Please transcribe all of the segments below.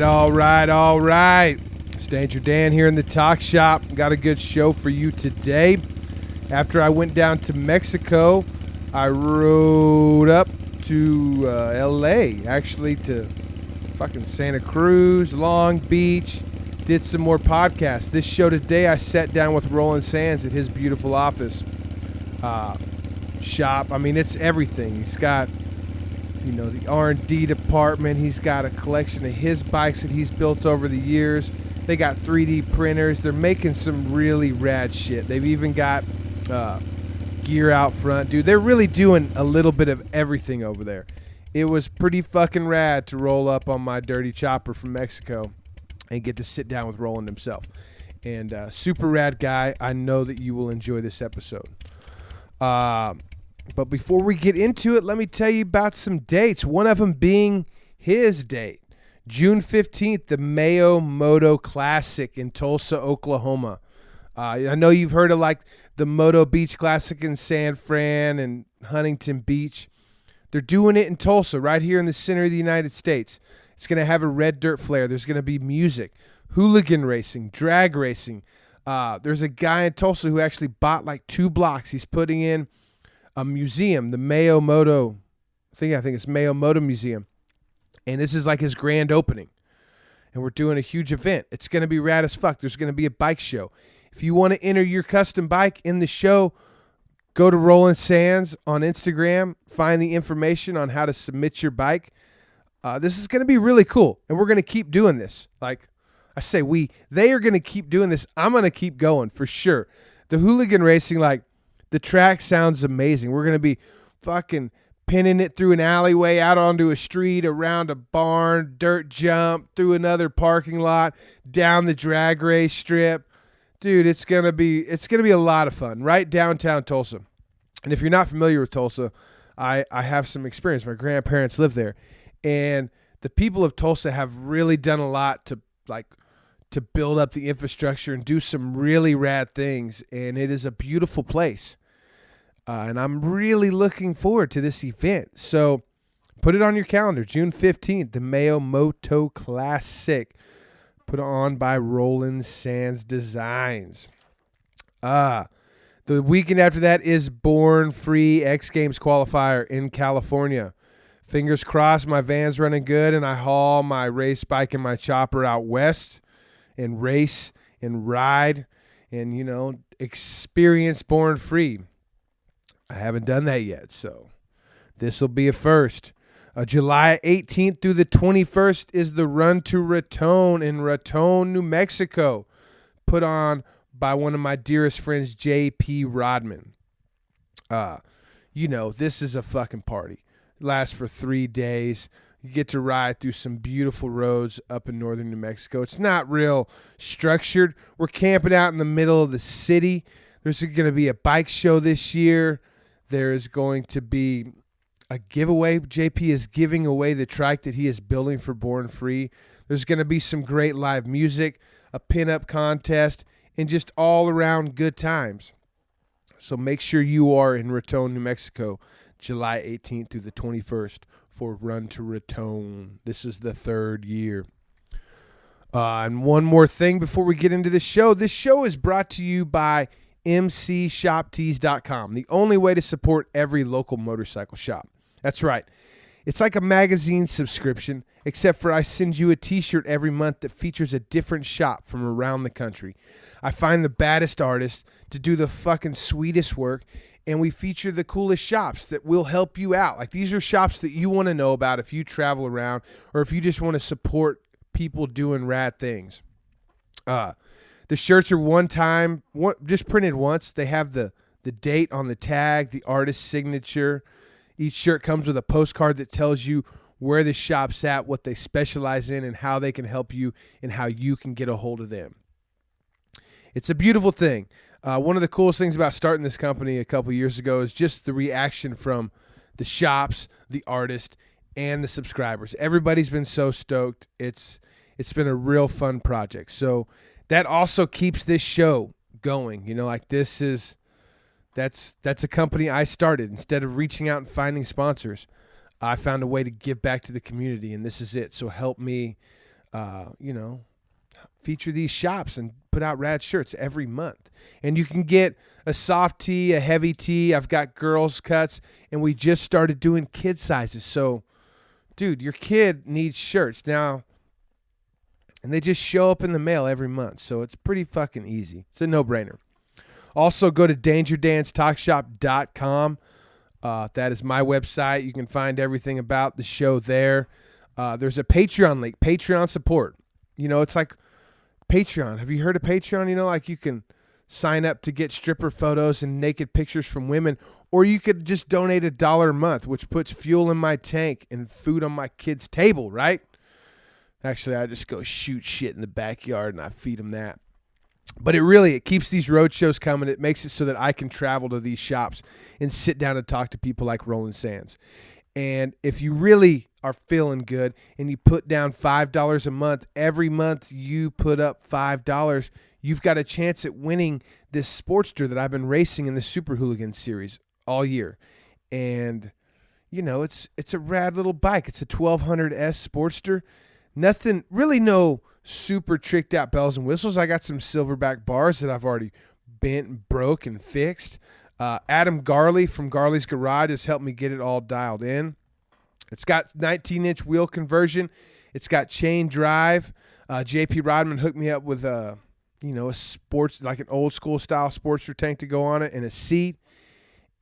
All right. Stanger Dan here in the talk shop. Got a good show for you today. After I went down to Mexico, I rode up to L.A., actually to fucking Santa Cruz, Long Beach, did some more podcasts. This show today, I sat down with Roland Sands at his beautiful office shop. I mean, it's everything. He's got, you know, the R&D department. He's got a collection of his bikes that he's built over the years. They got 3D printers. They're making some really rad shit. They've even got gear out front. Dude, they're really doing a little bit of everything over there. It was pretty fucking rad to roll up on my dirty chopper from Mexico and get to sit down with Roland himself. And super rad guy. I know that you will enjoy this episode. But before we get into it, let me tell you about some dates. One of them being his date. June 15th, the Mayo Moto Classic in Tulsa, Oklahoma. I know you've heard of like the Moto Beach Classic in San Fran and Huntington Beach. They're doing it in Tulsa, right here in the center of the United States. It's going to have a red dirt flare. There's going to be music, hooligan racing, drag racing. There's a guy in Tulsa who actually bought like 2 blocks. He's putting in a museum, the Mayo Moto, I think it's Mayo Moto Museum. And this is like his grand opening. And we're doing a huge event. It's going to be rad as fuck. There's going to be a bike show. If you want to enter your custom bike in the show, go to Roland Sands on Instagram. Find the information on how to submit your bike. This is going to be really cool. And we're going to keep doing this. Like I say, they are going to keep doing this. I'm going to keep going for sure. The hooligan racing, like the track sounds amazing. We're going to be fucking pinning it through an alleyway, out onto a street, around a barn, dirt jump, through another parking lot, down the drag race strip. Dude, it's gonna be a lot of fun, right downtown Tulsa. And if you're not familiar with Tulsa, I have some experience. My grandparents live there, and the people of Tulsa have really done a lot to build up the infrastructure and do some really rad things. And it is a beautiful place. And I'm really looking forward to this event. So put it on your calendar, June 15th, the Mayo Moto Classic, put on by Roland Sands Designs. The weekend after that is Born Free X Games qualifier in California. Fingers crossed my van's running good and I haul my race bike and my chopper out west and race and ride and, you know, experience Born Free. I haven't done that yet, so this will be a first. July 18th through the 21st is the Run to Raton in Raton, New Mexico, put on by one of my dearest friends, J.P. Rodman. You know, this is a fucking party. It lasts for 3 days. You get to ride through some beautiful roads up in northern New Mexico. It's not real structured. We're camping out in the middle of the city. There's going to be a bike show this year. There is going to be a giveaway. JP is giving away the trike that he is building for Born Free. There's going to be some great live music, a pinup contest, and just all around good times. So make sure you are in Raton, New Mexico, July 18th through the 21st for Run to Raton. This is the 3rd year. And one more thing before we get into the show. This show is brought to you by mcshoptees.com, the only way to support every local motorcycle shop. That's right. It's like a magazine subscription, except for I send you a t-shirt every month that features a different shop from around the country. I find the baddest artists to do the fucking sweetest work, and we feature the coolest shops that will help you out. Like, these are shops that you want to know about if you travel around or if you just want to support people doing rad things. The shirts are just printed once. They have the date on the tag, the artist's signature. Each shirt comes with a postcard that tells you where the shop's at, what they specialize in, and how they can help you and how you can get a hold of them. It's a beautiful thing. One of the coolest things about starting this company a couple years ago is just the reaction from the shops, the artist, and the subscribers. Everybody's been so stoked. It's been a real fun project. So that also keeps this show going. You know, like that's a company I started. Instead of reaching out and finding sponsors, I found a way to give back to the community, and this is it. So help me feature these shops and put out rad shirts every month. And you can get a soft tee, a heavy tee. I've got girls cuts, and we just started doing kid sizes. So, dude, your kid needs shirts now, and they just show up in the mail every month. So it's pretty fucking easy. It's a no-brainer. Also, go to DangerDanceTalkShop.com. That is my website. You can find everything about the show there. There's a Patreon link, Patreon support. It's like Patreon. Have you heard of Patreon? Like you can sign up to get stripper photos and naked pictures from women, or you could just donate $1 a month, which puts fuel in my tank and food on my kid's table, right? Actually, I just go shoot shit in the backyard and I feed them that. But it keeps these road shows coming. It makes it so that I can travel to these shops and sit down and talk to people like Roland Sands. And if you really are feeling good and you put down $5 a month, every month you put up $5, you've got a chance at winning this Sportster that I've been racing in the Super Hooligan series all year. And, it's a rad little bike. It's a 1200S Sportster. Nothing, really no super tricked out bells and whistles. I got some silverback bars that I've already bent and broke and fixed. Adam Garley from Garley's Garage has helped me get it all dialed in. It's got 19-inch wheel conversion. It's got chain drive. JP Rodman hooked me up with a sports, like an old school style Sportster tank to go on it and a seat.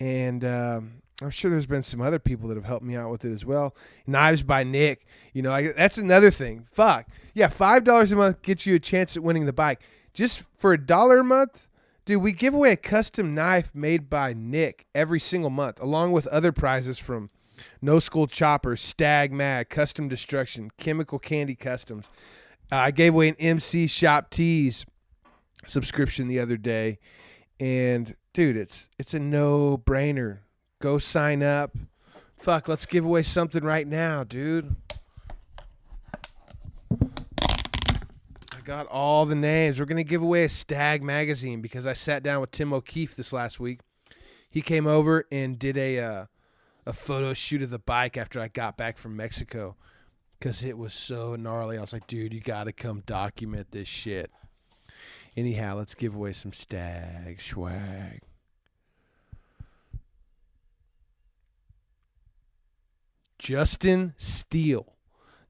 And I'm sure there's been some other people that have helped me out with it as well. Knives by Nick. That's another thing. Fuck. Yeah, $5 a month gets you a chance at winning the bike. Just for $1 a month, dude, we give away a custom knife made by Nick every single month, along with other prizes from No School Choppers, Stag Mag, Custom Destruction, Chemical Candy Customs. I gave away an MC Shop Tees subscription the other day. And, dude, it's a no-brainer. Go sign up. Fuck, let's give away something right now, dude. I got all the names. We're going to give away a Stag magazine because I sat down with Tim O'Keefe this last week. He came over and did a photo shoot of the bike after I got back from Mexico because it was so gnarly. I was like, dude, you got to come document this shit. Anyhow, let's give away some Stag swag. Justin Steele.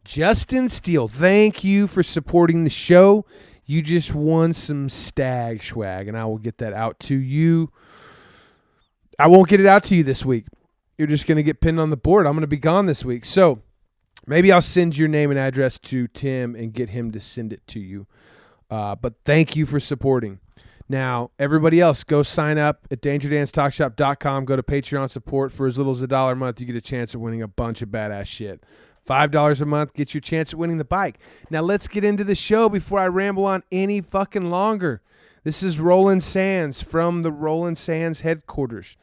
Justin Steele, thank you for supporting the show. You just won some Stag swag, and I will get that out to you. I won't get it out to you this week. You're just going to get pinned on the board. I'm going to be gone this week. So maybe I'll send your name and address to Tim and get him to send it to you. But thank you for supporting. Now, everybody else, go sign up at DangerDanceTalkShop.com. Go to Patreon support. For as little as $1 a month, you get a chance of winning a bunch of badass shit. $5 a month gets you a chance at winning the bike. Now, let's get into the show before I ramble on any fucking longer. This is Roland Sands from the Roland Sands headquarters.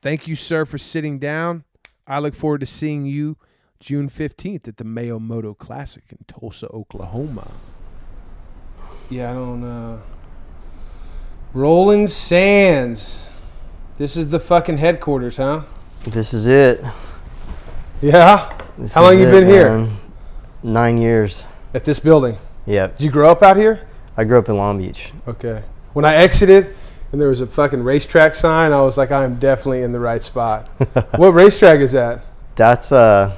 Thank you, sir, for sitting down. I look forward to seeing you June 15th at the Mayo Moto Classic in Tulsa, Oklahoma. Yeah, I don't... Roland Sands. This is the fucking headquarters, huh? This is it. Yeah? How long you been here? 9 years. At this building? Yep. Did you grow up out here? I grew up in Long Beach. Okay. When I exited and there was a fucking racetrack sign, I was like, I am definitely in the right spot. What racetrack is that? That's Los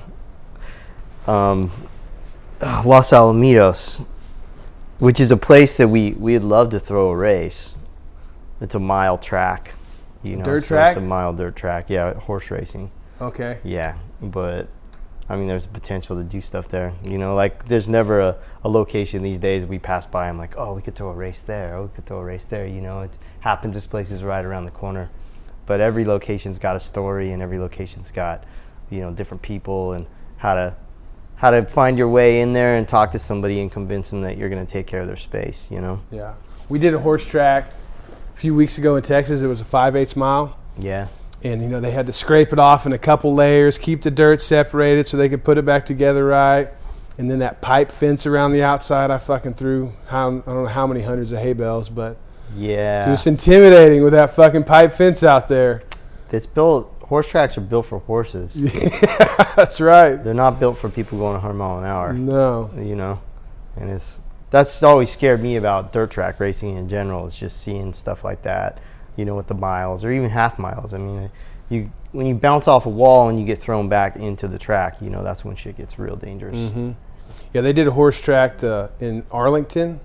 Alomitos, which is a place that we'd love to throw a race. It's a mile track, Dirt track? It's a mile dirt track. Yeah, horse racing. Okay. Yeah, but I mean, there's potential to do stuff there. Like there's never a location these days we pass by. I'm like, oh, we could throw a race there. Oh, we could throw a race there. It happens. This place is right around the corner. But every location's got a story, and every location's got, different people and how to find your way in there and talk to somebody and convince them that you're going to take care of their space. Yeah. We did a horse track a few weeks ago in Texas. It was a 5/8 mile. Yeah. And, they had to scrape it off in a couple layers, keep the dirt separated so they could put it back together right. And then that pipe fence around the outside, I fucking threw, I don't know how many hundreds of hay bales, but yeah, it was intimidating with that fucking pipe fence out there. Horse tracks are built for horses. Yeah, that's right. They're not built for people going 100 miles an hour. No. And that's always scared me about dirt track racing in general, is just seeing stuff like that, you know, with the miles or even half miles. I mean, when you bounce off a wall and you get thrown back into the track, you know, that's when shit gets real dangerous. Mm-hmm. Yeah, they did a horse track in Arlington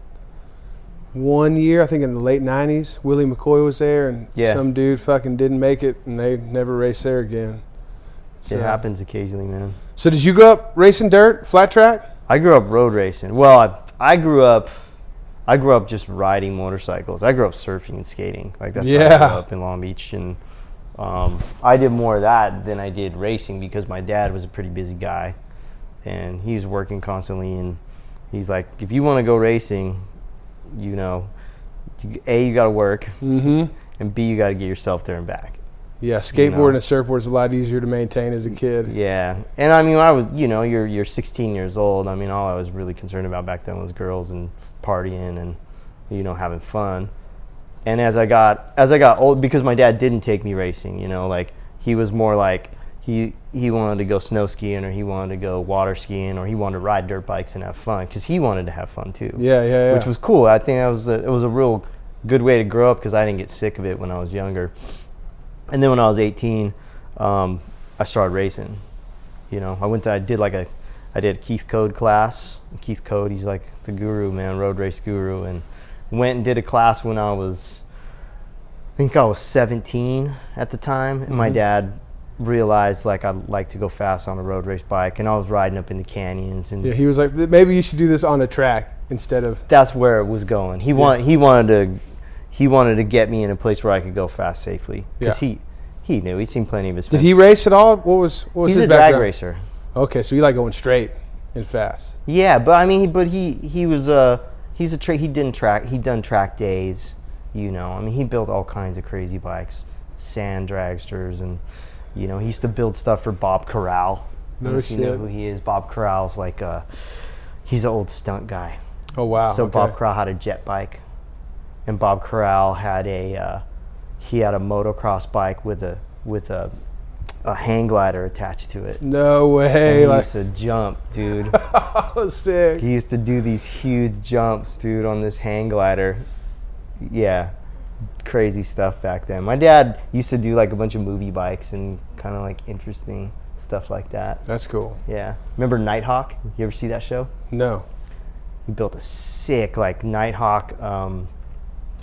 one year, I think in the late 90s. Willie McCoy was there, and some dude fucking didn't make it, and they never raced there again. It happens occasionally, man. So did you grow up racing dirt, flat track? I grew up road racing. Well, I grew up just riding motorcycles. I grew up surfing and skating. Like, that's why I grew up in Long Beach. And I did more of that than I did racing because my dad was a pretty busy guy. And he was working constantly. And he's like, if you want to go racing, you know, A, you got to work. Mm-hmm. And B, you got to get yourself there and back. Yeah, skateboard and surfboard is a lot easier to maintain as a kid. Yeah, and I mean, I was, you know, you're 16 years old. I mean, all I was really concerned about back then was girls and partying and, you know, having fun. And as I got old, because my dad didn't take me racing, you know, like he was more like he wanted to go snow skiing, or he wanted to go water skiing, or he wanted to ride dirt bikes and have fun because he wanted to have fun too. Yeah. Which was cool. I think it was a real good way to grow up because I didn't get sick of it when I was younger. And then when I was 18, I started racing. You know, I did a Keith Code class. Keith Code, he's like the guru, man, road race guru, and went and did a class when I was 17 at the time. And my dad realized like I'd like to go fast on a road race bike, and I was riding up in the canyons. And he was like, maybe you should do this on a track instead of. That's where it was going. He wanted to get me in a place where I could go fast safely because he knew. He'd seen plenty of his friends. Did he race at all? What was his background? He's a drag racer. Okay, so you like going straight and fast. Yeah, but I mean, he'd done track days, you know. I mean, he built all kinds of crazy bikes, sand dragsters, and, you know, he used to build stuff for Bob Corral. No shit. You know who he is? Bob Corral's like he's an old stunt guy. Oh wow. So okay. Bob Corral had a jet bike. And Bob Corral had a motocross bike with a hang glider attached to it. No way! And he used to jump, dude. Oh, sick! He used to do these huge jumps, dude, on this hang glider. Yeah, crazy stuff back then. My dad used to do like a bunch of movie bikes and kind of like interesting stuff like that. That's cool. Yeah. Remember Nighthawk? You ever see that show? No. He built a sick like Nighthawk.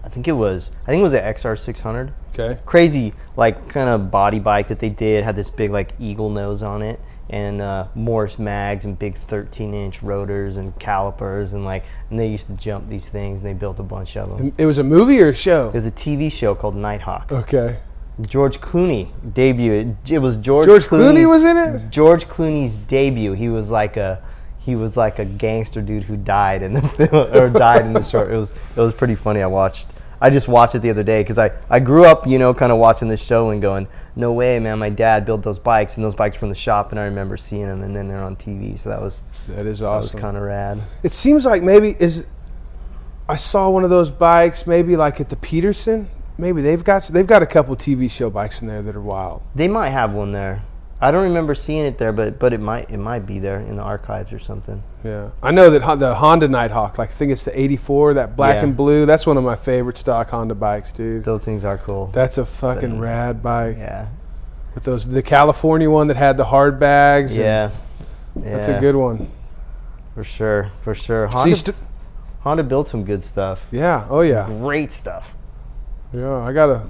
I think it was an XR600. Okay. Crazy, like, kind of body bike that they did. Had this big, like, eagle nose on it, and Morse mags and big 13-inch rotors and calipers, and they used to jump these things, and they built a bunch of them. It was a movie or a show? It was a TV show called Nighthawk. Okay. George Clooney debuted. It was George Clooney was in it? George Clooney's debut. He was like a gangster dude who died in the film, or died in the short. It was pretty funny. I just watched it the other day because I grew up, you know, kind of watching this show and going, no way, man, my dad built those bikes, and those bikes from the shop, and I remember seeing them, and then they're on TV. So that is awesome. That was kind of rad. It seems like I saw one of those bikes maybe like at the Peterson. Maybe they've got a couple TV show bikes in there that are wild. They might have one there. I don't remember seeing it there, but it might be there in the archives or something. Yeah, I know that the Honda Nighthawk, like I think it's the '84, that black and blue. That's one of my favorite stock Honda bikes, dude. Those things are cool. That's a fucking rad bike. Yeah. With the California one that had the hard bags. Yeah. That's a good one. For sure. Honda built some good stuff. Yeah. Oh yeah. Great stuff. Yeah, I got a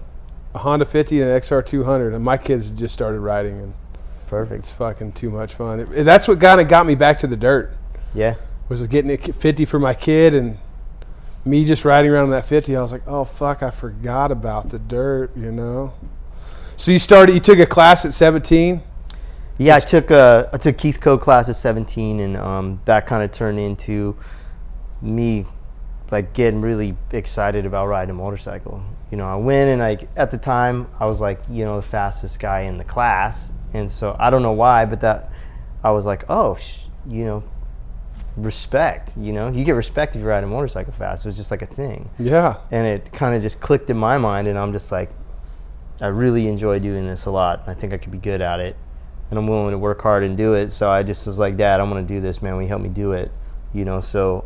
Honda 50 and an XR200, and my kids just started riding, and perfect. It's fucking too much fun. That's what kind of got me back to the dirt. Yeah. Was getting a 50 for my kid, and me just riding around on that 50. I was like, oh fuck, I forgot about the dirt, you know. So you took a class at 17? Yeah, I took Keith Code class at 17, and that kind of turned into me like getting really excited about riding a motorcycle. You know, I went, and at the time I was like, you know, the fastest guy in the class. And so I don't know why, but that I was like, oh, you know, respect. You know, you get respect if you ride a motorcycle fast. It was just like a thing. Yeah. And it kind of just clicked in my mind, and I'm just like, I really enjoy doing this a lot. I think I could be good at it, and I'm willing to work hard and do it. So I just was like, Dad, I'm going to do this, man. Will you help me do it? You know, so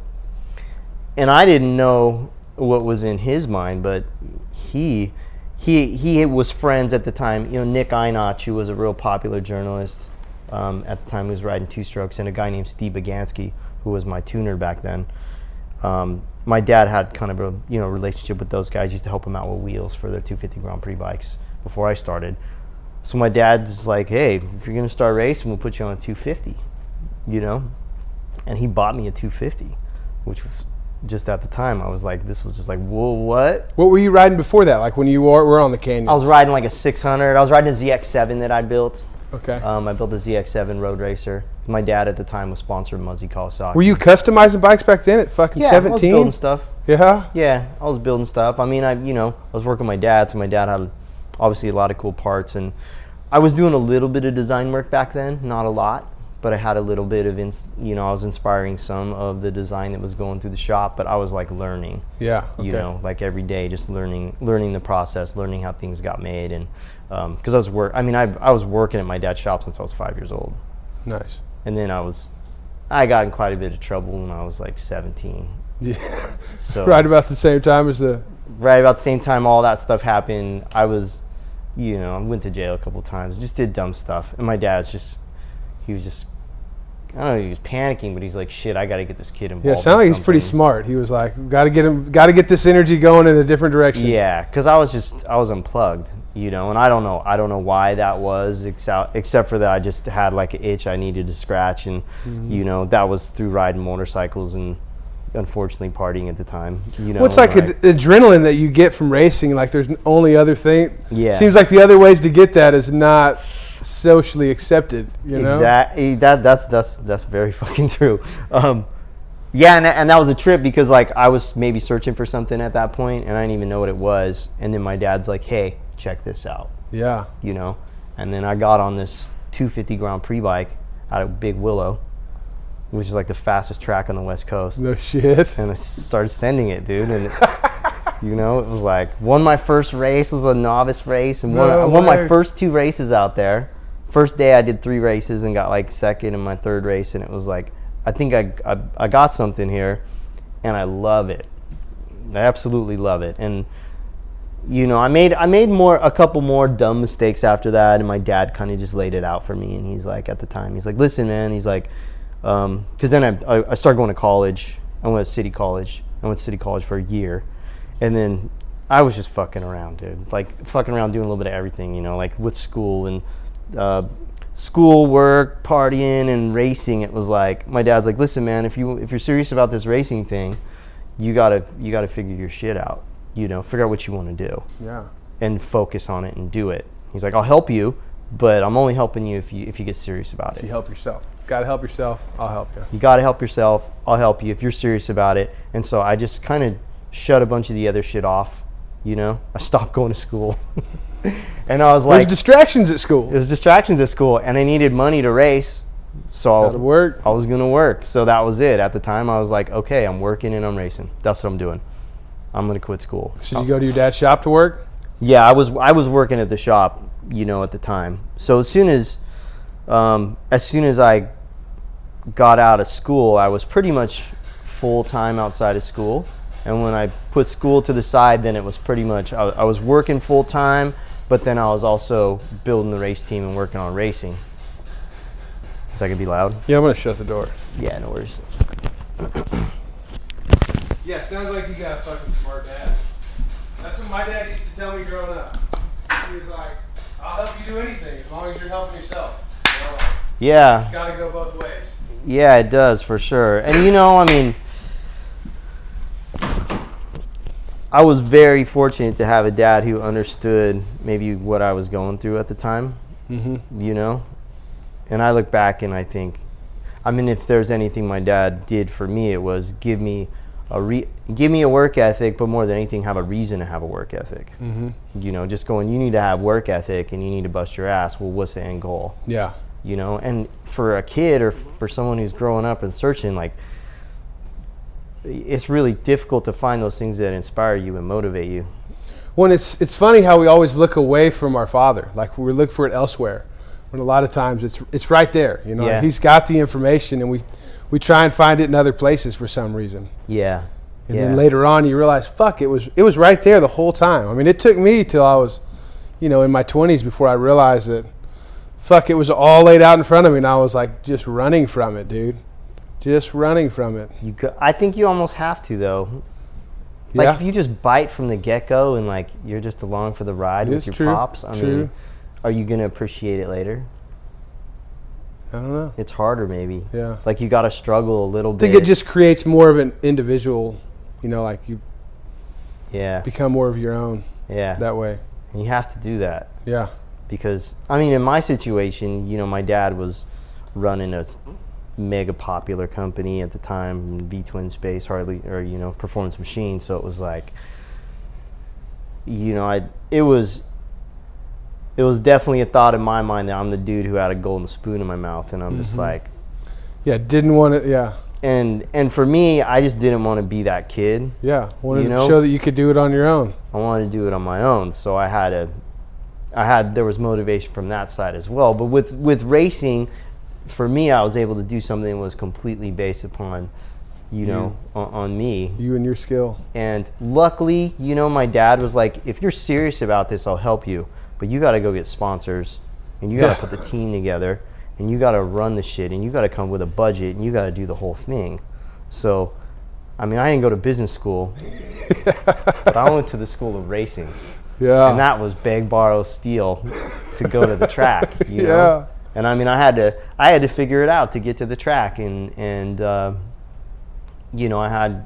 and I didn't know what was in his mind, but he was friends at the time. You know, Nick Einach, who was a real popular journalist at the time, who was riding two strokes, and a guy named Steve Bagansky, who was my tuner back then. My dad had kind of a relationship with those guys. Used to help him out with wheels for their 250 Grand Prix bikes before I started. So my dad's like, hey, if you're gonna start racing, we'll put you on a 250, and he bought me a 250, which was just at the time I was like, this was just like, whoa, what? What were you riding before that? Like when you were on the canyons? I was riding like a 600. I was riding a ZX7 that I built. Okay. I built a ZX7 road racer. My dad at the time was sponsored Muzzy Kawasaki. Were you customizing bikes back then at fucking 17? I was building stuff. Yeah? Yeah, I was building stuff. I mean, I was working with my dad, so my dad had obviously a lot of cool parts, and I was doing a little bit of design work back then, not a lot, but I had a little bit of, I was inspiring some of the design that was going through the shop, but I was like learning. Yeah. Okay. Like every day, just learning the process, learning how things got made, and because I was working at my dad's shop since I was 5 years old. Nice. And then I got in quite a bit of trouble when I was like 17. Yeah. So right about the same time as the. Right about the same time all that stuff happened, I was, I went to jail a couple times, just did dumb stuff, and my dad's he was I don't know, he was panicking, but he's like, shit, I got to get this kid involved. Yeah, it sounded like he's pretty smart. He was like, got to get this energy going in a different direction. Yeah, because I was unplugged, and I don't know why that was, except for that I just had like an itch I needed to scratch, and that was through riding motorcycles and unfortunately partying at the time. Well, it's like adrenaline that you get from racing. Like there's only other thing. Yeah. Seems like the other ways to get that is not socially accepted, Exactly. That's very fucking true. Yeah, and that was a trip because like I was maybe searching for something at that point and I didn't even know what it was, and then my dad's like, hey, check this out. Yeah. And then I got on this 250 Grand Prix bike out of Big Willow, which is like the fastest track on the West Coast. No shit. And I started sending it, dude, and it was like, won my first race, was a novice race, and won my first 2 races out there. First day I did 3 races and got like second in my 3rd race, and it was like, I think I got something here, and I love it. I absolutely love it. And I made a couple more dumb mistakes after that, and my dad kind of just laid it out for me, and he's like, at the time, he's like, listen, man, he's like, because then I started going to college. I went to City College. I went to City College for a year. And then I was just fucking around, dude. Like fucking around doing a little bit of everything, like with school and school work, partying and racing. It was like, my dad's like, listen, man, if you're serious about this racing thing, you gotta figure your shit out. Figure out what you want to do. Yeah. And focus on it and do it. He's like, I'll help you, but I'm only helping you if you get serious about it. If you help yourself. Gotta help yourself, I'll help you. You gotta help yourself, I'll help you if you're serious about it. And so I just kind of shut a bunch of the other shit off, I stopped going to school. And I was like, there's distractions at school. There's distractions at school, and I needed money to race, so I was gonna work. So that was it. At the time I was like, okay, I'm working and I'm racing. That's what I'm doing. I'm gonna quit school. Should you go to your dad's shop to work? Yeah, I was working at the shop, at the time. So as soon as I got out of school, I was pretty much full-time outside of school. And when I put school to the side, then it was pretty much, I was working full-time, but then I was also building the race team and working on racing. Is that gonna be loud? Yeah, I'm gonna shut the door. Yeah, no worries. Yeah, sounds like you got a fucking smart dad. That's what my dad used to tell me growing up. He was like, I'll help you do anything as long as you're helping yourself. Yeah. It's gotta go both ways. Yeah, it does, for sure. And I was very fortunate to have a dad who understood maybe what I was going through at the time. Mm-hmm. And I look back and I think, if there's anything my dad did for me, it was give me a work ethic, but more than anything, have a reason to have a work ethic. Mm-hmm. Just going, you need to have work ethic and you need to bust your ass. Well, what's the end goal? Yeah. And for a kid or for someone who's growing up and searching, like, it's really difficult to find those things that inspire you and motivate you. Well, it's funny how we always look away from our father, like we look for it elsewhere, when a lot of times it's right there. Yeah. He's got the information, and we try and find it in other places for some reason. Yeah. And then later on, you realize, fuck, it was right there the whole time. I mean, it took me till I was, in my 20s before I realized that, fuck, it was all laid out in front of me, and I was like just running from it, dude. Just running from it. I think you almost have to, though. Like, if you just bite from the get-go and, like, you're just along for the ride with your pops, I mean, are you going to appreciate it later? I don't know. It's harder, maybe. Yeah. Like, you got to struggle a little bit. I think it just creates more of an individual, like you become more of your own that way. And you have to do that. Yeah. Because, I mean, in my situation, my dad was running a mega popular company at the time, V-Twin Space, Performance Machine. So it was like, it was definitely a thought in my mind that I'm the dude who had a golden spoon in my mouth, and I'm just like, didn't want it. Yeah. And for me, I just didn't want to be that kid. Yeah, wanted to show that you could do it on your own. I wanted to do it on my own, so there was motivation from that side as well. But with racing, for me, I was able to do something that was completely based upon, on me. You and your skill. And luckily, my dad was like, if you're serious about this, I'll help you. But you got to go get sponsors, and you got to put the team together, and you got to run the shit, and you got to come with a budget, and you got to do the whole thing. So, I mean, I didn't go to business school, but I went to the school of racing. Yeah. And that was beg, borrow, steal to go to the track, you know? Yeah. And I mean, I had to figure it out to get to the track, and I had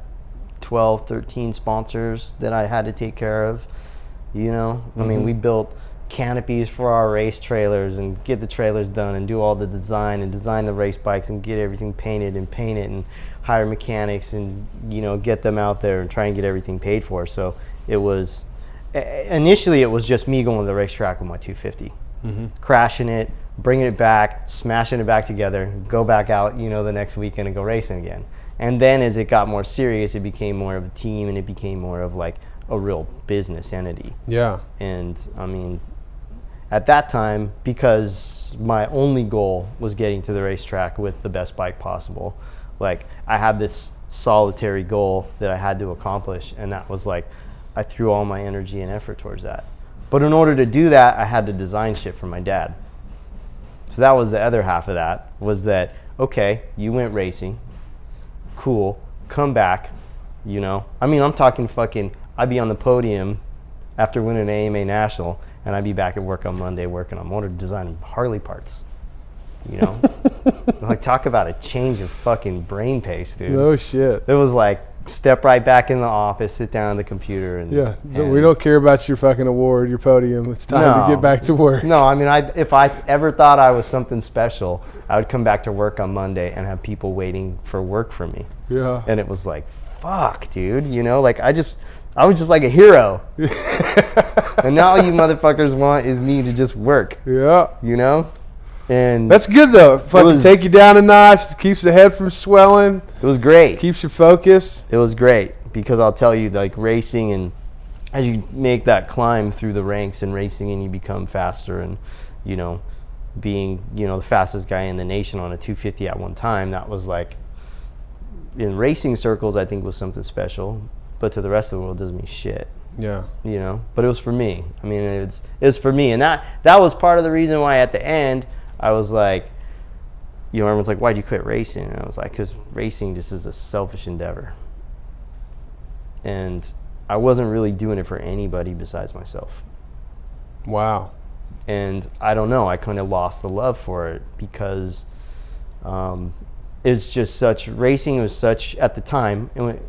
12, 13 sponsors that I had to take care of, I mean, we built canopies for our race trailers and get the trailers done and do all the design and design the race bikes and get everything painted and paint it and hire mechanics and, get them out there and try and get everything paid for. So initially it was just me going to the racetrack with my 250, crashing it, bringing it back, smashing it back together, go back out, the next weekend and go racing again. And then as it got more serious, it became more of a team, and it became more of like a real business entity. Yeah. And I mean, at that time, because my only goal was getting to the racetrack with the best bike possible, like I had this solitary goal that I had to accomplish, and that was like, I threw all my energy and effort towards that. But in order to do that, I had to design shit for my dad. So that was the other half of that, was that, okay, you went racing, cool, come back, I mean, I'm talking fucking, I'd be on the podium after winning an AMA National, and I'd be back at work on Monday working on motor designing Harley parts, Like, talk about a change of fucking brain pace, dude. No shit. It was like, step right back in the office, sit down on the computer, and we don't care about your fucking award, your podium. It's time to get back to work. No, I mean, if I ever thought I was something special, I would come back to work on Monday and have people waiting for work for me. Yeah. And it was like, fuck, dude, like I was just like a hero. And now all you motherfuckers want is me to just work. Yeah. And that's good though. Fucking take you down a notch. Keeps the head from swelling. It was great. Keeps you focused. It was great because I'll tell you, like racing, and as you make that climb through the ranks in racing, and you become faster, and being the fastest guy in the nation on a 250 at one time, that was like, in racing circles, I think was something special. But to the rest of the world, it doesn't mean shit. Yeah. But it was for me. I mean, it was for me, and that was part of the reason why at the end I was like, everyone's like, why'd you quit racing? And I was like, because racing just is a selfish endeavor, and I wasn't really doing it for anybody besides myself. Wow. And I don't know, I kind of lost the love for it because it's just racing was such at the time, and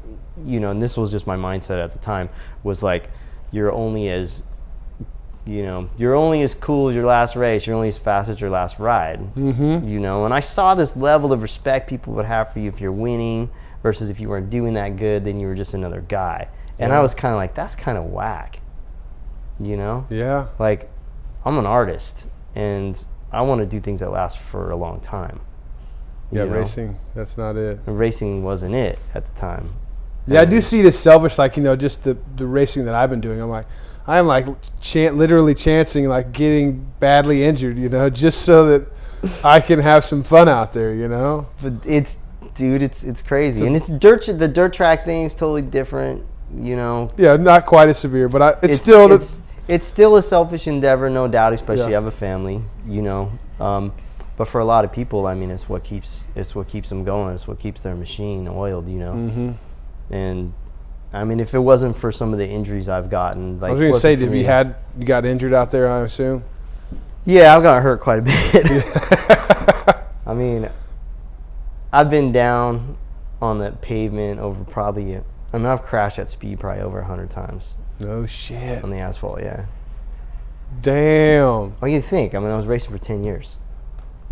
and this was just my mindset at the time, was like, you're only as cool as your last race, you're only as fast as your last ride. And I saw this level of respect people would have for you if you're winning, versus if you weren't doing that good, then you were just another guy. And I was kind of like, that's kind of whack, Yeah. Like, I'm an artist, and I want to do things that last for a long time. Yeah, racing, that's not it. And racing wasn't it at the time. Yeah, I do see this selfish, like, just the racing that I've been doing. I'm like literally chancing, like getting badly injured, just so that I can have some fun out there, But it's Dude, it's crazy. And it's the dirt track thing is totally different, you know. Yeah, not quite as severe, but it's still a selfish endeavor, no doubt, especially you have a family, you know. But for a lot of people, I mean, it's what keeps them going. It's what keeps their machine oiled, you know. Mm-hmm. And I mean, if it wasn't for some of the injuries I've gotten, like, I was going to say, you got injured out there, I assume? Yeah, I've gotten hurt quite a bit. I mean, I've been down on the pavement over I've crashed at speed probably over 100 times. No shit. On the asphalt, yeah. Damn. What do you think? I mean, I was racing for 10 years.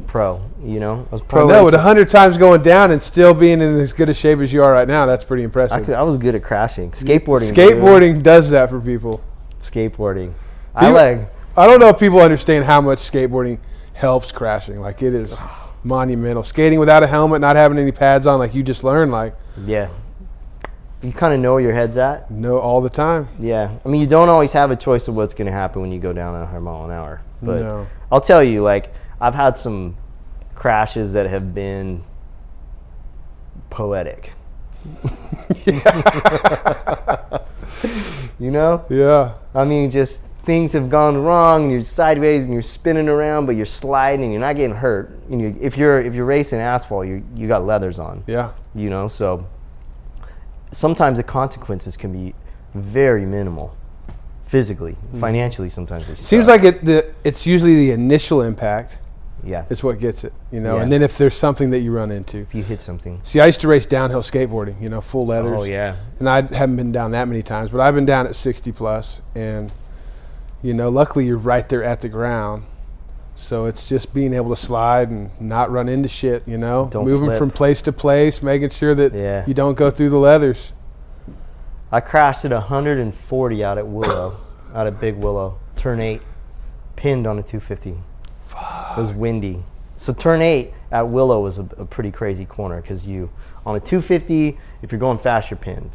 Pro, you know? I was pro. No, with 100 times going down and still being in as good a shape as you are right now, that's pretty impressive. I was good at crashing. Skateboarding. Skateboarding does that for people. Skateboarding. I don't know if people understand how much skateboarding helps crashing. Like, it is monumental. Skating without a helmet, not having any pads on, like you just learned, like. Yeah. You kind of know where your head's at. No, all the time. Yeah. I mean, you don't always have a choice of what's going to happen when you go down at 100 mile an hour. But no. I'll tell you, like, I've had some crashes that have been poetic. You know? Yeah. I mean, just things have gone wrong, and you're sideways, and you're spinning around, but you're sliding, and you're not getting hurt. And if you're racing asphalt, you got leathers on. Yeah. You know, so sometimes the consequences can be very minimal, physically, financially. Sometimes seems like it's usually the initial impact. Yeah, it's what gets it, you know. Yeah. And then if there's something that you run into, if you hit something. See, I used to race downhill skateboarding, you know, full leathers. Oh yeah. And I haven't been down that many times, but I've been down at 60 plus, and you know, luckily you're right there at the ground, so it's just being able to slide and not run into shit, you know, moving from place to place, making sure that you don't go through the leathers. I crashed at 140 out at Willow, out at Big Willow, turn 8, pinned on a 250. Fuck. It was windy. So turn 8 at Willow was a pretty crazy corner, because on a 250, if you're going fast, you're pinned.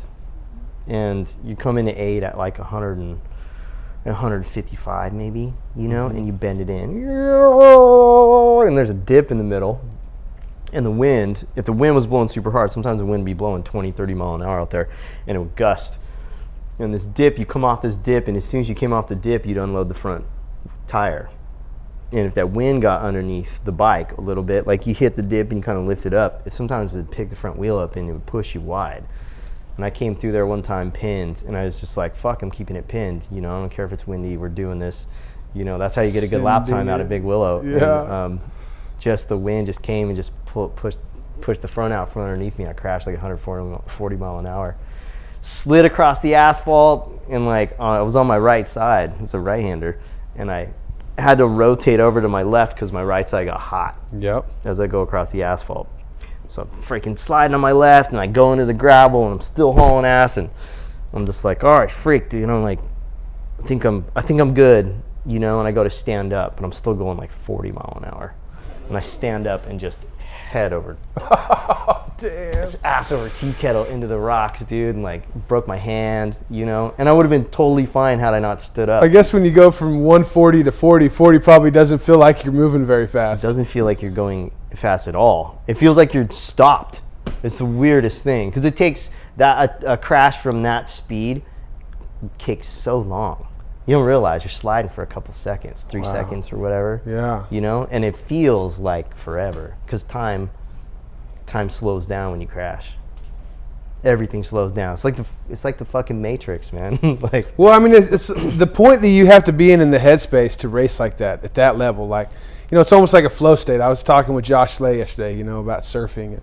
And you come into 8 at like 155 maybe, you know, and you bend it in. And there's a dip in the middle. And the wind, if the wind was blowing super hard, sometimes the wind would be blowing 20, 30 mile an hour out there, and it would gust. And this dip, you come off this dip, and as soon as you came off the dip, you'd unload the front tire. And if that wind got underneath the bike a little bit, like you hit the dip and you kind of lift it up, sometimes it'd pick the front wheel up and it would push you wide. And I came through there one time pinned, and I was just like, fuck, I'm keeping it pinned. You know, I don't care if it's windy, we're doing this. You know, that's how you get a good lap time out of Big Willow. Yeah. And, just the wind just came and just pushed the front out from underneath me. I crashed like 140 mile an hour. Slid across the asphalt, and like I was on my right side. It's a right-hander, and I had to rotate over to my left because my right side got hot. Yep. As I go across the asphalt. So I'm freaking sliding on my left, and I go into the gravel, and I'm still hauling ass, and I'm just like, all right, freak, dude. You know, like, I think I'm good, you know. And I go to stand up, but I'm still going like 40 mile an hour. And I stand up and just head over, this ass over tea kettle into the rocks, dude, and like broke my hand, you know. And I would have been totally fine had I not stood up. I guess when you go from 140 to 40 probably doesn't feel like you're moving very fast. It doesn't feel like you're going fast at all. It feels like you're stopped. It's the weirdest thing, because it takes a crash from that speed kicks so long. You don't realize you're sliding for a couple seconds, 3 seconds or whatever. Yeah. You know, and it feels like forever, because time slows down when you crash. Everything slows down. It's like the fucking Matrix, man. Like. Well, I mean, it's the point that you have to be in the headspace to race like that at that level. Like, you know, it's almost like a flow state. I was talking with Josh Slay yesterday, you know, about surfing, and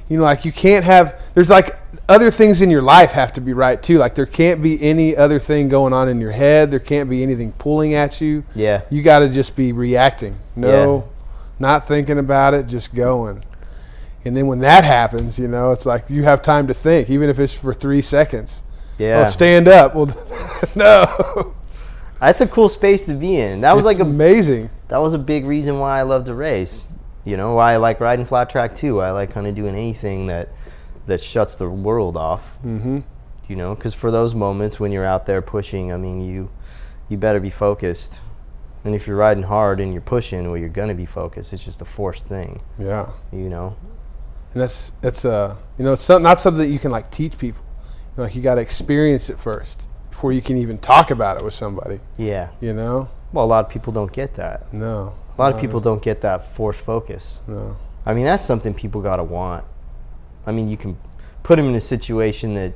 you know, like, you can't have, there's like other things in your life have to be right too. Like, there can't be any other thing going on in your head. There can't be anything pulling at you. Yeah. You got to just be reacting. Not thinking about it, just going. And then when that happens, you know, it's like you have time to think, even if it's for 3 seconds. Yeah. Oh, stand up. Well, no. That's a cool space to be in. That was amazing. That was a big reason why I love to race. You know, why I like riding flat track too. I like kind of doing anything that shuts the world off. Mm-hmm. You know, because for those moments when you're out there pushing, I mean, you better be focused. And if you're riding hard and you're pushing, well, you're gonna be focused. It's just a forced thing. Yeah. You know, And that's it's not something that you can like teach people. Like you got to experience it first before you can even talk about it with somebody. Yeah. Well, a lot of people don't get that. No. A lot of people don't get that forced focus. No. I mean, that's something people got to want. I mean, you can put them in a situation that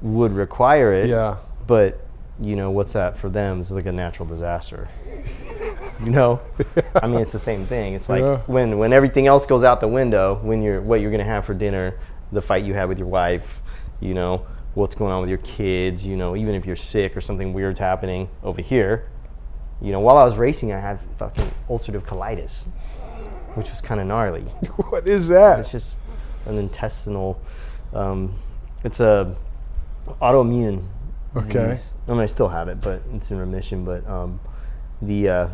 would require it. Yeah. But, what's that for them? It's like a natural disaster. I mean, it's the same thing. It's like when everything else goes out the window, what you're going to have for dinner, the fight you had with your wife, what's going on with your kids, even if you're sick or something weird's happening over here. While I was racing, I had fucking ulcerative colitis, which was kind of gnarly. What is that? It's just an intestinal, it's a autoimmune disease. I mean, I still have it, but it's in remission. But yeah,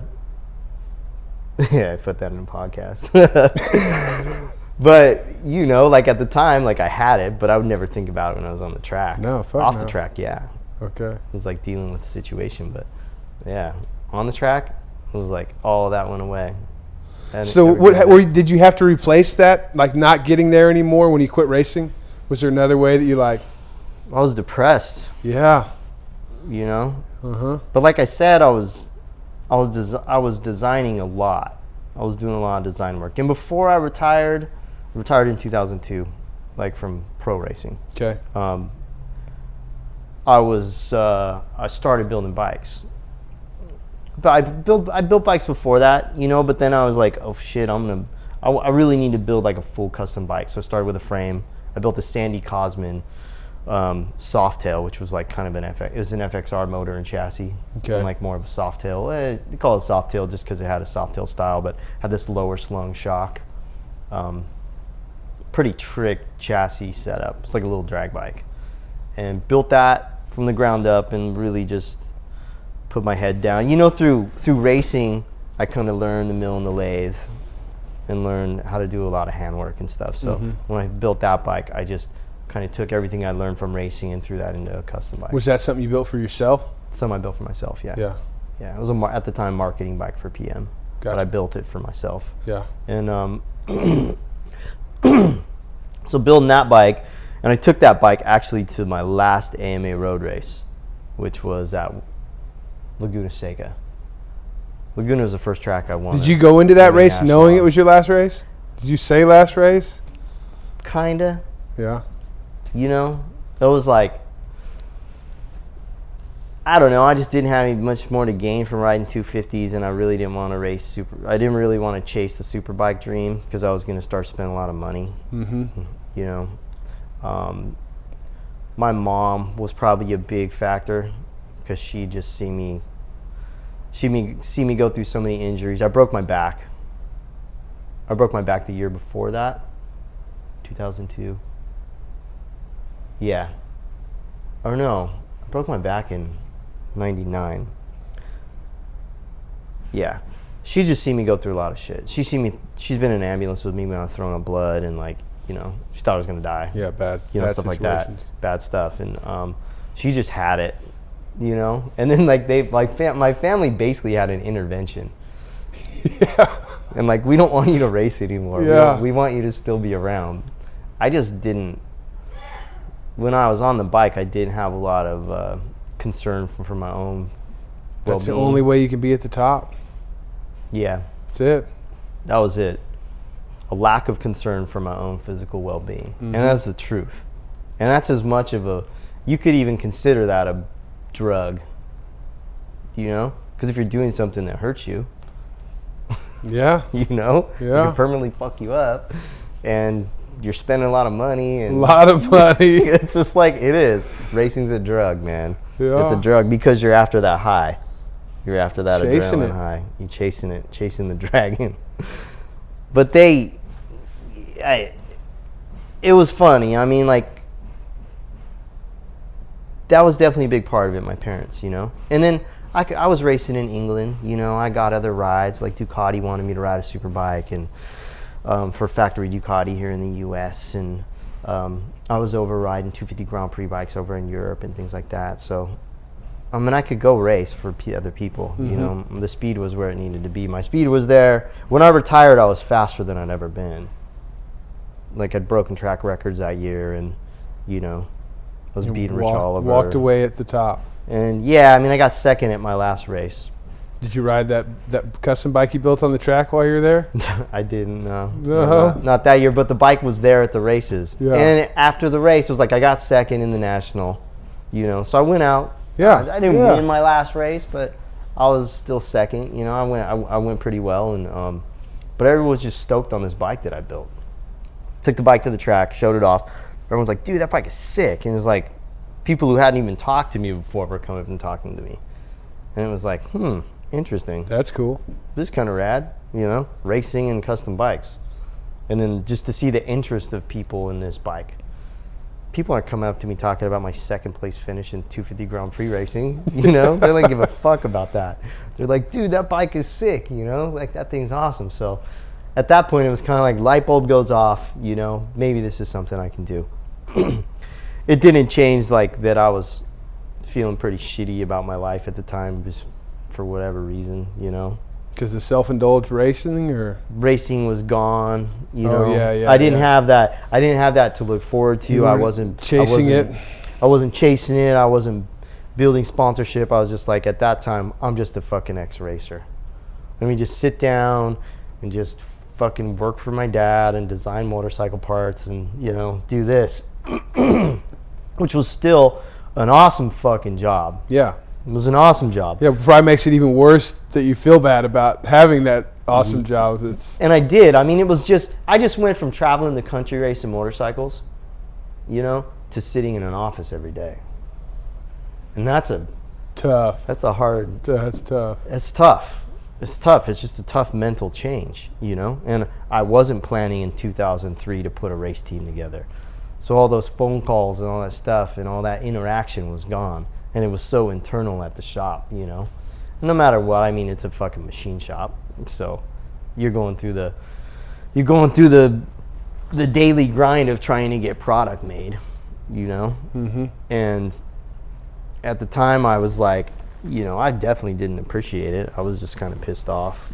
I put that in a podcast. But, like at the time, like I had it, but I would never think about it when I was on the track. No, fuck Off no. the track, yeah. Okay. It was like dealing with the situation, but yeah. On the track, it was like all of that went away. So did you have to replace that, like not getting there anymore when you quit racing? Was there another way that you like? I was depressed. Yeah. But like I said, I was designing a lot. I was doing a lot of design work. And before I retired in 2002, like from pro racing. Okay. I started building bikes. But I built bikes before that, but then I was like, oh shit, I really need to build like a full custom bike. So I started with a frame. I built a Sandy Cosman Softail, which was like kind of it was an FXR motor and chassis. Okay. And like more of a Softail. They call it Softail just because it had a Softail style, but had this lower slung shock. Pretty trick chassis setup. It's like a little drag bike. And built that from the ground up and really just put my head down. Through racing, I kind of learned the mill and the lathe and learned how to do a lot of handwork and stuff. So when I built that bike, I just kind of took everything I learned from racing and threw that into a custom bike. Was that something you built for yourself? Something I built for myself, yeah. Yeah. Yeah, it was at the time marketing bike for PM. Gotcha. But I built it for myself. Yeah. And so building that bike, and I took that bike actually to my last AMA road race, which was at Laguna Seca. Laguna was the first track I won. Did you go into that race knowing it was your last race? Did you say last race? Kinda. Yeah. It was like, I don't know. I just didn't have much more to gain from riding 250s, and I really didn't want to race I didn't really want to chase the super bike dream because I was going to start spending a lot of money. My mom was probably a big factor because she just see me go through so many injuries. I broke my back. I broke my back the year before that, 2002. Yeah. Or no, I broke my back in 99. Yeah. She just seen me go through a lot of shit. She's been in an ambulance with me when I was throwing up blood and she thought I was going to die. Yeah, bad stuff situations. Like that. Bad stuff. And she just had it, And then my family basically had an intervention. Yeah. And we don't want you to race anymore. Yeah. We want you to still be around. I just didn't. When I was on the bike, I didn't have a lot of concern for my own well-being. That's the only way you can be at the top. Yeah. That's it. That was it. A lack of concern for my own physical well-being. And that's the truth. And that's as much of you could even consider that a drug, Because if you're doing something that hurts you, yeah. It can permanently fuck you up. And you're spending a lot of money. A lot of money. It's just like it is. Racing's a drug, man. Yeah. It's a drug because you're after that high. You're after that chasing adrenaline it. high. You're chasing it, chasing the dragon. But it was funny. I mean, that was definitely a big part of it, my parents, And then I was racing in England, I got other rides, like Ducati wanted me to ride a super bike, and for factory Ducati here in the U.S., and I was over riding 250 Grand Prix bikes over in Europe and things like that. So, I could go race for other people. The speed was where it needed to be. My speed was there. When I retired, I was faster than I'd ever been. like I'd broken track records that year, and you know, I was beating Rich Oliver. Walked away at the top. And yeah, I mean, I got second at my last race. Did you ride that custom bike you built on the track while you were there? I didn't, no. Uh-huh. Not that year, but the bike was there at the races. Yeah. And after the race, it was like I got second in the national, you know. So I went out. Yeah. I didn't win my last race, but I was still second. You know, I went pretty well, and but everyone was just stoked on this bike that I built. Took the bike to the track, showed it off. Everyone's like, "Dude, that bike is sick!" And it was like people who hadn't even talked to me before were coming up and talking to me, and it was like, interesting. That's cool. This is kind of rad, you know, racing and custom bikes. And then just to see the interest of people in this bike. People aren't coming up to me talking about my second place finish in 250 Grand Prix racing, you know? They don't give a fuck about that. They're like, dude, that bike is sick, you know? Like, that thing's awesome. So at that point, it was kind of like light bulb goes off, you know? Maybe this is something I can do. It didn't change, like, that I was feeling pretty shitty about my life at the time, just for whatever reason, you know. Because of self-indulged racing, or racing was gone, you know. Yeah, I didn't have that. I didn't have that to look forward to. I wasn't chasing it. I wasn't chasing it. I wasn't building sponsorship. I was just like, at that time, I'm just a fucking ex-racer. Let me just sit down and just fucking work for my dad and design motorcycle parts and, you know, do this, which was still an awesome fucking job. Yeah. It was an awesome job. Yeah, probably makes it even worse that you feel bad about having that awesome job. And I did. I mean, I just went from traveling the country racing motorcycles, you know, to sitting in an office every day. And that's tough. That's tough. It's tough. It's tough. It's just a tough mental change, you know. And I wasn't planning in 2003 to put a race team together. So all those phone calls and all that stuff and all that interaction was gone. And it was so internal at the shop, you know. No matter what, I mean, it's a fucking machine shop. So you're going through the daily grind of trying to get product made, you know. Mm-hmm. And at the time, I was like, you know, I definitely didn't appreciate it. I was just kind of pissed off.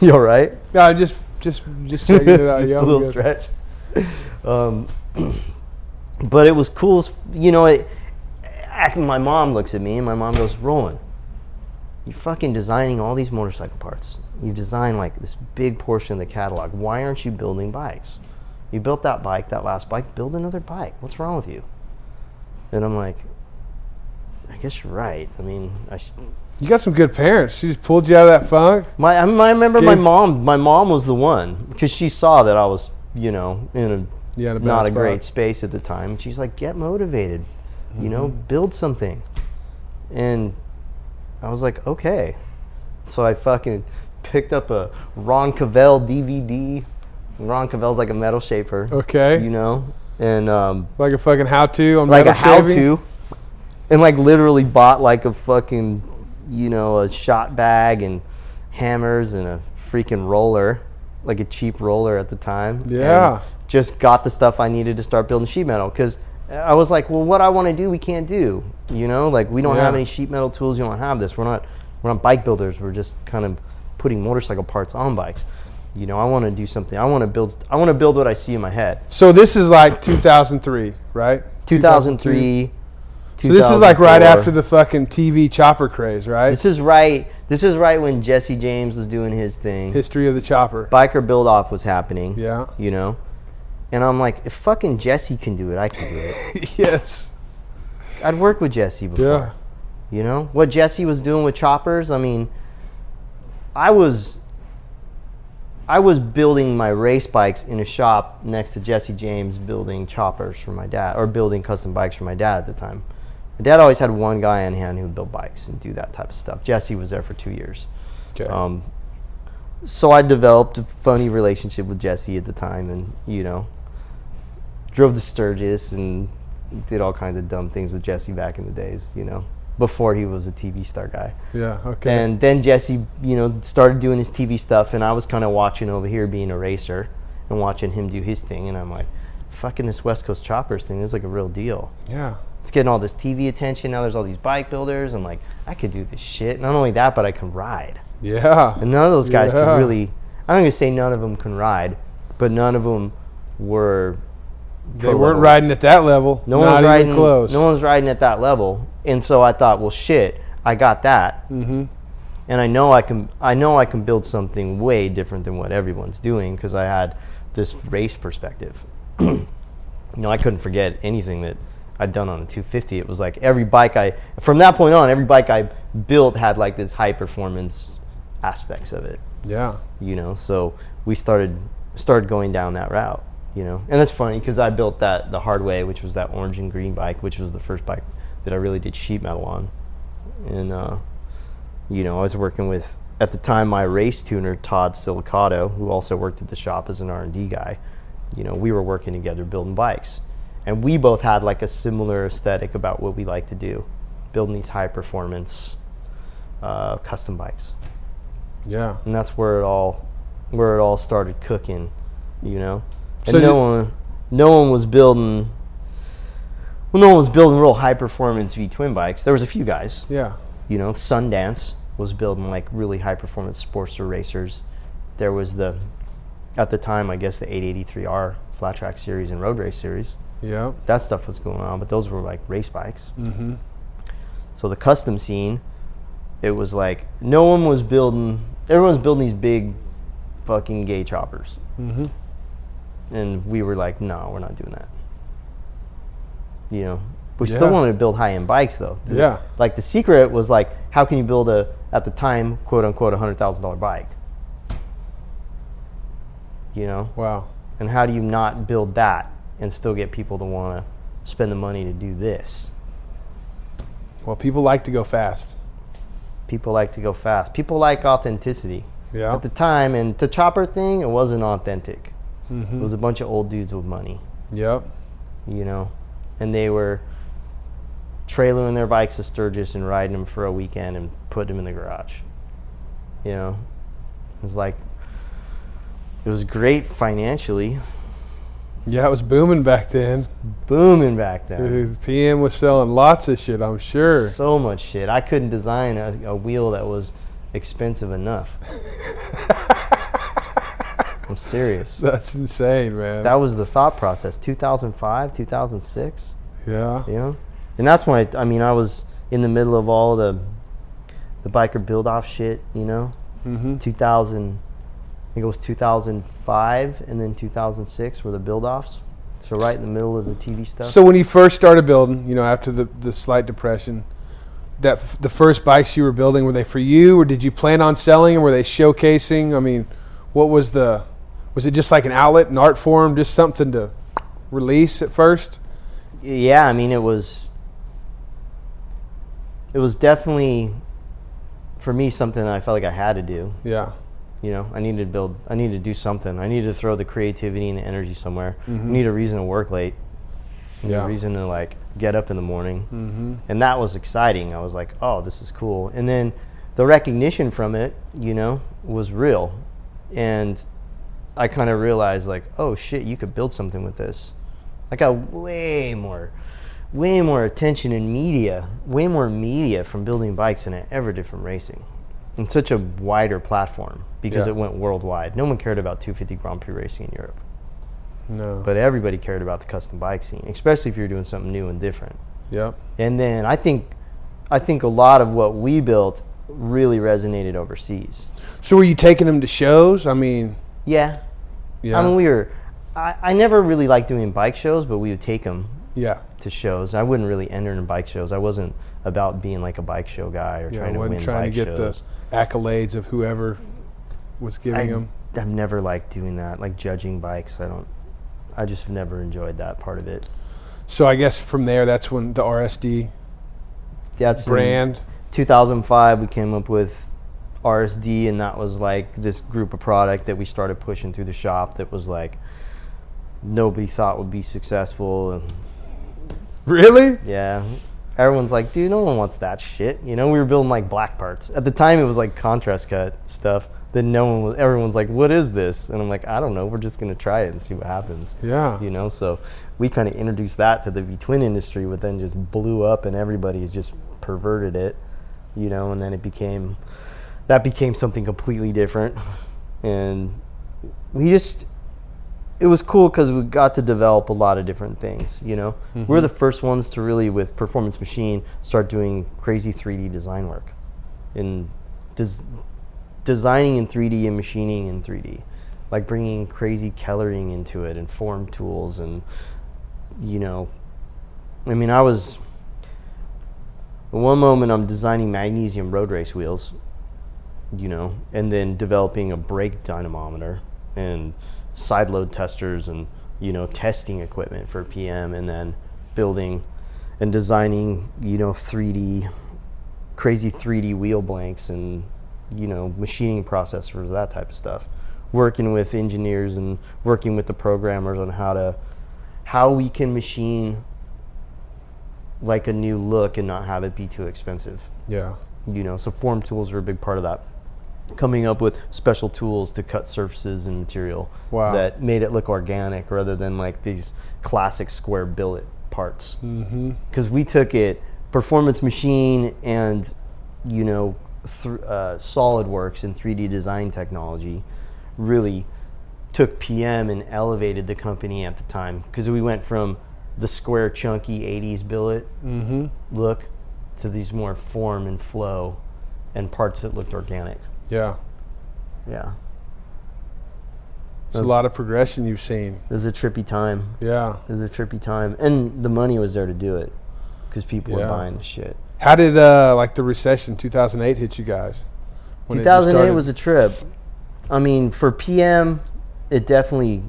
You all right? Yeah, just checking it out. Just a little stretch. But it was cool, you know. My mom looks at me and my mom goes, "Roland, you're fucking designing all these motorcycle parts. You've designed like this big portion of the catalog. Why aren't you building bikes? You built that bike, that last bike, build another bike. What's wrong with you?" And I'm like, I guess you're right. I mean, you got some good parents. She just pulled you out of that funk. I remember my mom was the one, because she saw that I was, you know, in a not a great space at the time. She's like, get motivated. You know, build something. And I was like, okay. So I fucking picked up a Ron Cavell DVD. Ron Cavell's like a metal shaper. Okay. You know, and like a fucking how-to on like metal a how-to, and like literally bought like a fucking, you know, a shot bag and hammers and a freaking roller, like a cheap roller at the time. Yeah. And just got the stuff I needed to start building sheet metal, because I was like, well, what I want to do, we can't do. You know, like we don't have any sheet metal tools. You don't have this. We're not bike builders. We're just kind of putting motorcycle parts on bikes. You know, I want to do something. I want to build what I see in my head. So this is like 2003, right? 2003. So this is like right after the fucking TV chopper craze, right? This is right when Jesse James was doing his thing. History of the chopper. Biker build off was happening. Yeah. You know. And I'm like, if fucking Jesse can do it, I can do it. Yes. I'd worked with Jesse before. Yeah. You know? What Jesse was doing with choppers, I mean, I was building my race bikes in a shop next to Jesse James building choppers for my dad, or building custom bikes for my dad at the time. My dad always had one guy on hand who would build bikes and do that type of stuff. Jesse was there for 2 years. Okay. So I developed a funny relationship with Jesse at the time, and, you know, drove the Sturgis and did all kinds of dumb things with Jesse back in the days, you know, before he was a TV star guy. Yeah, okay. And then Jesse, you know, started doing his TV stuff, and I was kind of watching over here being a racer and watching him do his thing, and I'm like, fucking this West Coast Choppers thing is like a real deal. Yeah. It's getting all this TV attention. Now there's all these bike builders. I'm like, I could do this shit. Not only that, but I can ride. Yeah. And none of those guys can really, I'm not going to say none of them can ride, but none of them were They weren't riding at that level. No Not one's riding even close. No one's riding at that level. And so I thought, well, shit, I got that. Mm-hmm. And I know I can build something way different than what everyone's doing because I had this race perspective. I couldn't forget anything that I'd done on a 250. It was like from that point on, every bike I built had like this high performance aspects of it. Yeah. So we started going down that route, and that's funny because I built the hard way, which was that orange and green bike, which was the first bike that I really did sheet metal on. And, I was working with, at the time, my race tuner, Todd Silicato, who also worked at the shop as an R&D guy. We were working together building bikes. And we both had like a similar aesthetic about what we like to do, building these high performance custom bikes. Yeah. And that's where it all started cooking, And So no one was building real high performance V twin bikes. There was a few guys. Yeah. Sundance was building like really high performance Sportster racers. There was at the time, I guess, the 883R flat track series and road race series. Yeah. That stuff was going on, but those were like race bikes. Mm-hmm. So the custom scene, it was like everyone was building these big fucking gay choppers. Mm-hmm. And we were like, no, we're not doing that. We still wanted to build high-end bikes though. Yeah. Like the secret was like, how can you build at the time, quote unquote, $100,000 bike? Wow. And how do you not build that and still get people to want to spend the money to do this? Well, people like to go fast. People like to go fast. People like authenticity. Yeah. At the time, and the chopper thing, it wasn't authentic. Mm-hmm. It was a bunch of old dudes with money. Yep. And they were trailering their bikes to Sturgis and riding them for a weekend and putting them in the garage. It was great financially. Yeah, it was booming back then. Dude, PM was selling lots of shit, I'm sure. So much shit. I couldn't design a wheel that was expensive enough. I'm serious. That's insane, man. That was the thought process. 2005, 2006. Yeah. And that's when I was in the middle of all the biker build off shit, Mm-hmm. 2000, I think it was 2005 and then 2006 were the build offs. So right in the middle of the TV stuff. So when you first started building, after the slight depression, the first bikes you were building, were they for you, or did you plan on selling them? Were they showcasing? I mean, what was it just like an outlet, an art form, just something to release at first? Yeah, it was definitely, for me, something I felt like I had to do. Yeah. I needed to do something. I needed to throw the creativity and the energy somewhere. Mm-hmm. I need a reason to work late. I need Yeah. a reason to like get up in the morning. Mm-hmm. And that was exciting. I was like, oh, this is cool. And then the recognition from it, was real. And I kind of realized like, oh shit, you could build something with this. I got way more attention and way more media from building bikes than I ever did from racing. And such a wider platform because it went worldwide. No one cared about 250 Grand Prix racing in Europe. No. But everybody cared about the custom bike scene, especially if you're doing something new and different. Yep. And then I think a lot of what we built really resonated overseas. So were you taking them to shows? Yeah. I never really liked doing bike shows, but we would take them to shows. I wouldn't really enter in bike shows. I wasn't about being like a bike show guy or trying to win bike get shows. The accolades of whoever was giving them. I've never liked doing that, like judging bikes. I just never enjoyed that part of it. So I guess from there, that's when the RSD brand. 2005, we came up with RSD, and that was like this group of product that we started pushing through the shop that was like nobody thought would be successful. And really? yeah, everyone's like, dude, no one wants that shit. We were building like black parts. At the time, it was like contrast cut stuff. Then everyone's like, what is this? And I'm like, I don't know. We're just going to try it and see what happens. Yeah. So we kind of introduced that to the V-twin industry, but then just blew up and everybody just perverted it, and then it became something completely different. And it it was cool because we got to develop a lot of different things, you know. We're the first ones to really, with Performance Machine, start doing crazy 3D design work, and designing in 3D and machining in 3D, like bringing crazy coloring into it and form tools. And you know, I mean, at one moment I'm designing magnesium road race wheels, you know, and then developing a brake dynamometer and side load testers and, you know, testing equipment for PM, and then building and designing, you know, crazy 3D wheel blanks and, you know, machining process for that type of stuff. Working with engineers and working with the programmers on how we can machine like a new look and not have it be too expensive. Yeah. You know, so form tools are a big part of that. Coming up with special tools to cut surfaces and material that made it look organic rather than like these classic square billet parts. Because we took it, Performance Machine and, you know, SolidWorks and 3D design technology really took PM and elevated the company at the time, because we went from the square chunky 80s billet look to these more form and flow and parts that looked organic. Yeah. Yeah. There's a lot of progression you've seen. It was a trippy time. Yeah. It was a trippy time. And the money was there to do it because people were buying the shit. How did like the recession 2008 hit you guys? 2008 was a trip. I mean, for PM, it definitely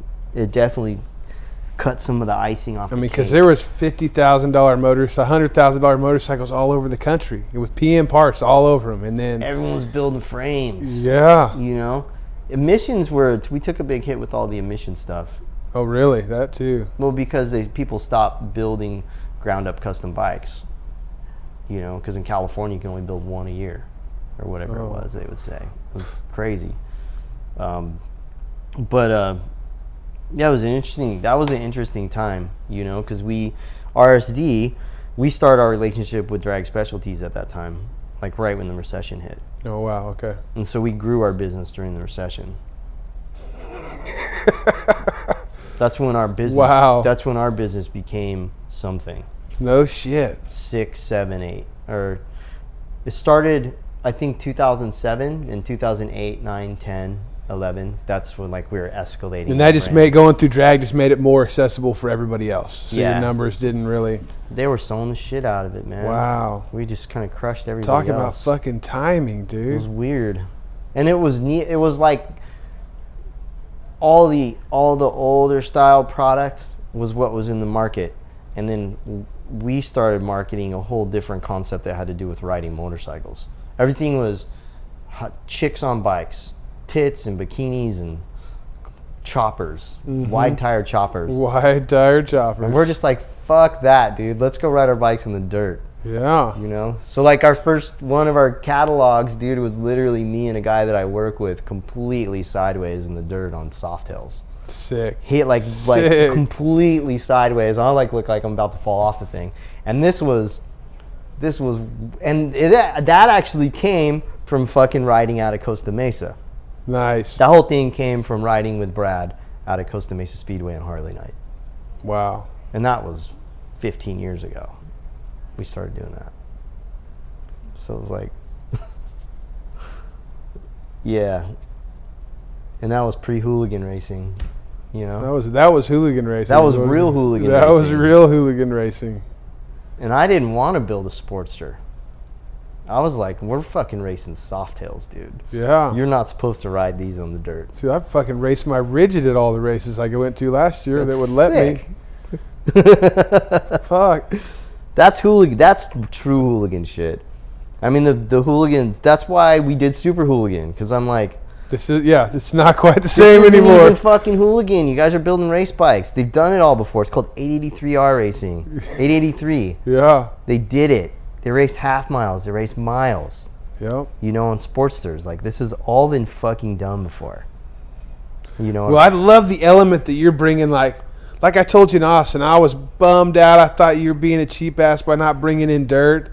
cut some of the icing off. I mean, because there was $50,000 motors, $100,000 motorcycles all over the country with PM parts all over them, and then everyone was building frames. Yeah, you know, emissions we took a big hit with all the emission stuff. Oh, really? That too? Well, because people stopped building ground up custom bikes. You know, because in California you can only build one a year, or whatever it was. They would say it was crazy. Yeah, it was that was an interesting time, you know, because RSD, we started our relationship with Drag Specialties at that time, like right when the recession hit. Oh, wow, okay. And so we grew our business during the recession. That's when our business became something. No shit. 6, 7, 8. Or it started, I think, 2007 and 2008, 9, 10. 11. That's when like we were escalating. And that just going through drag just made it more accessible for everybody else. So your numbers didn't really. They were selling the shit out of it, man. Wow. We just kind of crushed everybody Talking about fucking timing, dude. It was weird, and it was neat. It was like all the older style products was what was in the market, and then we started marketing a whole different concept that had to do with riding motorcycles. Everything was chicks on bikes. Tits and bikinis and choppers, wide tire choppers. And we're just like, fuck that, dude. Let's go ride our bikes in the dirt. Yeah. You know? So like one of our catalogs, dude, was literally me and a guy that I work with completely sideways in the dirt on Softails. Sick. Hit like completely sideways. I like look like I'm about to fall off the thing. And that actually came from fucking riding out of Costa Mesa. Nice. The whole thing came from riding with Brad out of Costa Mesa Speedway on Harley Night. Wow. And that was 15 years ago. We started doing that. So it was like, yeah. And that was pre-hooligan racing, you know? That was hooligan racing. That was real hooligan racing. That was real hooligan racing. And I didn't want to build a Sportster. I was like, we're fucking racing Softails, dude. Yeah. You're not supposed to ride these on the dirt. Dude, I fucking raced my Rigid at all the races I went to last year that would let me. Fuck. That's hooligan. That's true hooligan shit. I mean, the hooligans, that's why we did Super Hooligan, because I'm like, it's not quite the same anymore. Even fucking hooligan. You guys are building race bikes. They've done it all before. It's called 883R racing. 883. Yeah. They did it. They raced half miles. They raced miles. Yep. You know, on Sportsters. Like, this has all been fucking done before. You know. Well, I love the element that you're bringing. Like I told you in Austin, I was bummed out. I thought you were being a cheap ass by not bringing in dirt.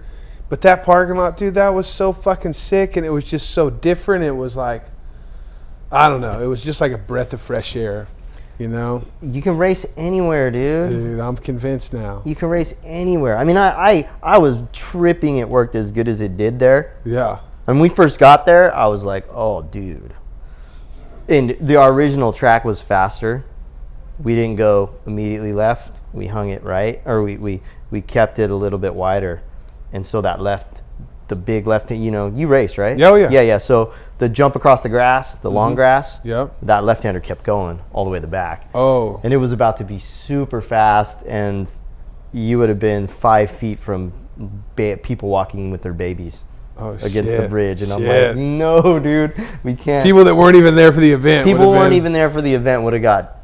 But that parking lot, dude, that was so fucking sick, and it was just so different. It was like, I don't know. It was just like a breath of fresh air. You know? You can race anywhere, dude. Dude, I'm convinced now. You can race anywhere. I mean, I was tripping it worked as good as it did there. Yeah. When we first got there, I was like, oh, dude. And our original track was faster. We didn't go immediately left. We hung it right. Or we kept it a little bit wider. And so that left, the big left, you know, you race, right? Oh, yeah. Yeah. So the jump across the grass, the long grass, Yep. that left-hander kept going all the way to the back. Oh. And it was about to be super fast, and you would have been 5 feet from people walking with their babies against the bridge. And I'm like, no, dude, we can't. People that weren't even there for the event. People weren't even there for the event would have got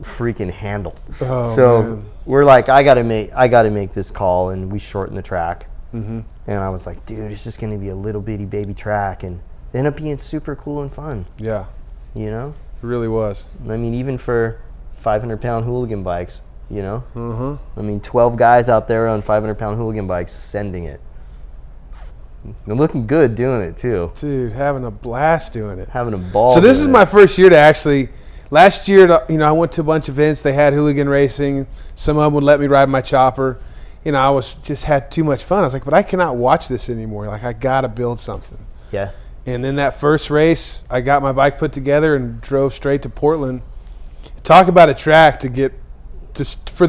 freaking handled. Oh, so man. we're like, I gotta make this call, and we shortened the track. Mm-hmm. And I was like, dude, it's just gonna be a little bitty baby track, and it ended up being super cool and fun. Yeah. You know? It really was. I mean, even for 500-pound hooligan bikes, you know? Mm-hmm. I mean, 12 guys out there on 500-pound hooligan bikes sending it. And looking good doing it, too. Dude, having a blast doing it. Having a ball. So this is my first year to actually, last year, you know, I went to a bunch of events. They had hooligan racing. Some of them would let me ride my chopper. You know, I was just had too much fun. I was like, but I cannot watch this anymore. Like, I got to build something. Yeah. And then that first race, I got my bike put together and drove straight to Portland. Talk about a track to get to for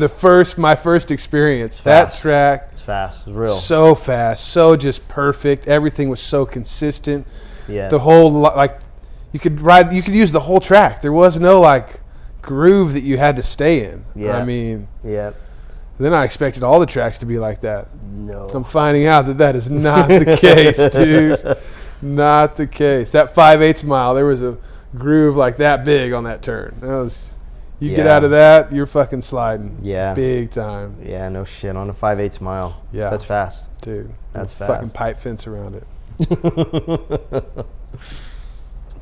my first experience. That track. It's fast. It's real. So fast. So just perfect. Everything was so consistent. Yeah. The whole, like, you could use the whole track. There was no, like, groove that you had to stay in. Yeah. I mean. Yeah. Then I expected all the tracks to be like that. No. I'm finding out that is not the case, dude. Not the case. That 5/8 mile, there was a groove like that big on that turn. That was, you get out of that, you're fucking sliding. Yeah. Big time. Yeah, no shit. On a 5/8 mile. Yeah. That's fast. Dude. That's fast. Fucking pipe fence around it.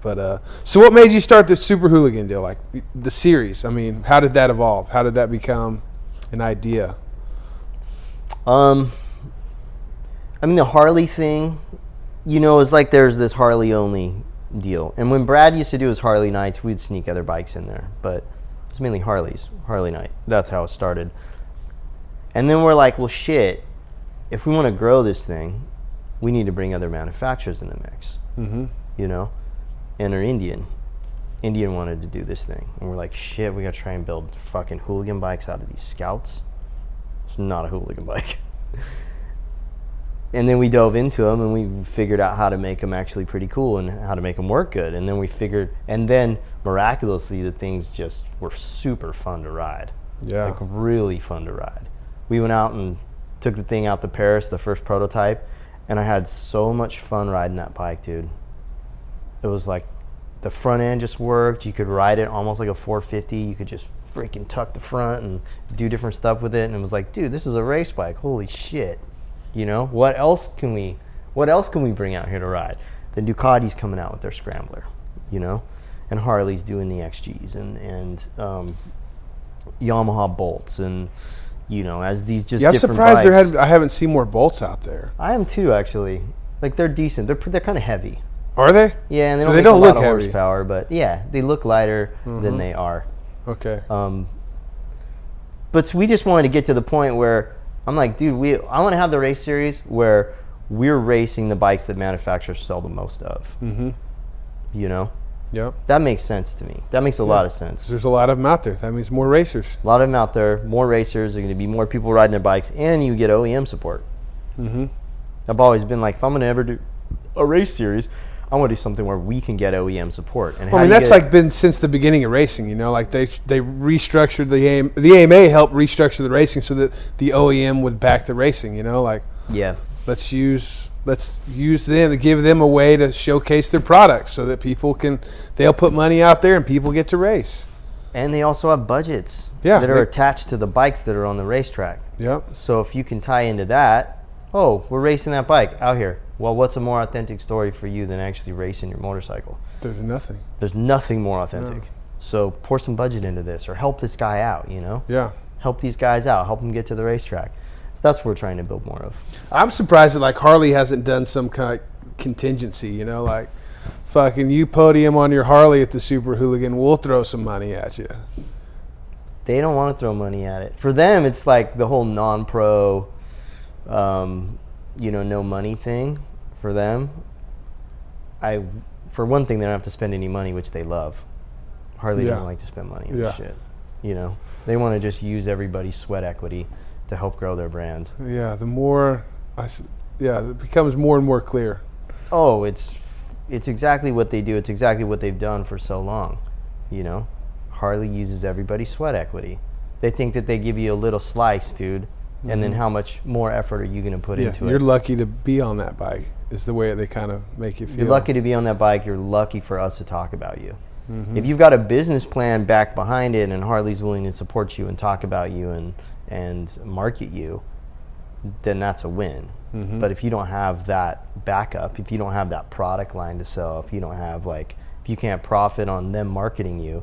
But so what made you start the Super Hooligan deal, like the series? I mean, how did that evolve? How did that become an idea? I mean, the Harley thing, you know, it's like there's this Harley only deal. And when Brad used to do his Harley nights, we'd sneak other bikes in there. But it's mainly Harley night. That's how it started. And then we're like, well, shit, if we want to grow this thing, we need to bring other manufacturers in the mix. Mm-hmm. You know? And our Indian wanted to do this thing. And we're like, shit, we got to try and build fucking hooligan bikes out of these Scouts. It's not a hooligan bike. And then we dove into them, and we figured out how to make them actually pretty cool and how to make them work good. And then miraculously, the things just were super fun to ride. Yeah. Like really fun to ride. We went out and took the thing out to Paris, the first prototype, and I had so much fun riding that bike, dude. It was like the front end just worked. You could ride it almost like a 450. You could just freaking tuck the front and do different stuff with it. And it was like, dude, this is a race bike. Holy shit. You know, what else can we bring out here to ride? The Ducati's coming out with their Scrambler, you know, and Harley's doing the XGs and Yamaha bolts, and you know, as these just I'm different surprised bikes. I haven't seen more bolts out there. I am too, actually. Like, they're decent. They're kind of heavy. Are they? Yeah, and So they they don't don't make a look lot of heavy. horsepower, but yeah, they look lighter than they are. Okay. But we just wanted to get to the point where I'm like, dude, I want to have the race series where we're racing the bikes that manufacturers sell the most of. Mm-hmm. You know? Yep. That makes sense to me. That makes a lot of sense. There's a lot of them out there. That means more racers. A lot of them out there, more racers, there are going to be more people riding their bikes, and you get OEM support. Mm-hmm. I've always been like, if I'm going to ever do a race series, I want to do something where we can get OEM support. And I mean, that's like been since the beginning of racing, you know, like they restructured the AMA helped restructure the racing so that the OEM would back the racing, you know, like, yeah, let's use them to give them a way to showcase their products so that they'll put money out there and people get to race. And they also have budgets that are attached to the bikes that are on the racetrack. Yep. So if you can tie into that, oh, we're racing that bike out here. Well, what's a more authentic story for you than actually racing your motorcycle? There's nothing. There's nothing more authentic. No. So pour some budget into this, or help this guy out, you know? Yeah. Help these guys out. Help them get to the racetrack. So that's what we're trying to build more of. I'm surprised that like Harley hasn't done some kind contingency, you know, like fucking you podium on your Harley at the Super Hooligan, we'll throw some money at you. They don't want to throw money at it. For them, it's like the whole non-pro, no money thing. For them, for one thing, they don't have to spend any money, which they love. Harley doesn't like to spend money on this shit. You know, they want to just use everybody's sweat equity to help grow their brand. Yeah, it becomes more and more clear. Oh, it's exactly what they do. It's exactly what they've done for so long. You know, Harley uses everybody's sweat equity. They think that they give you a little slice, dude, and then how much more effort are you going to put into it? You're lucky to be on that bike is the way they kind of make you feel. You're lucky to be on that bike. You're lucky for us to talk about you. If you've got a business plan back behind it and Harley's willing to support you and talk about you and market you, then that's a win. But if you don't have that backup, if you don't have that product line to sell, if you can't profit on them marketing you,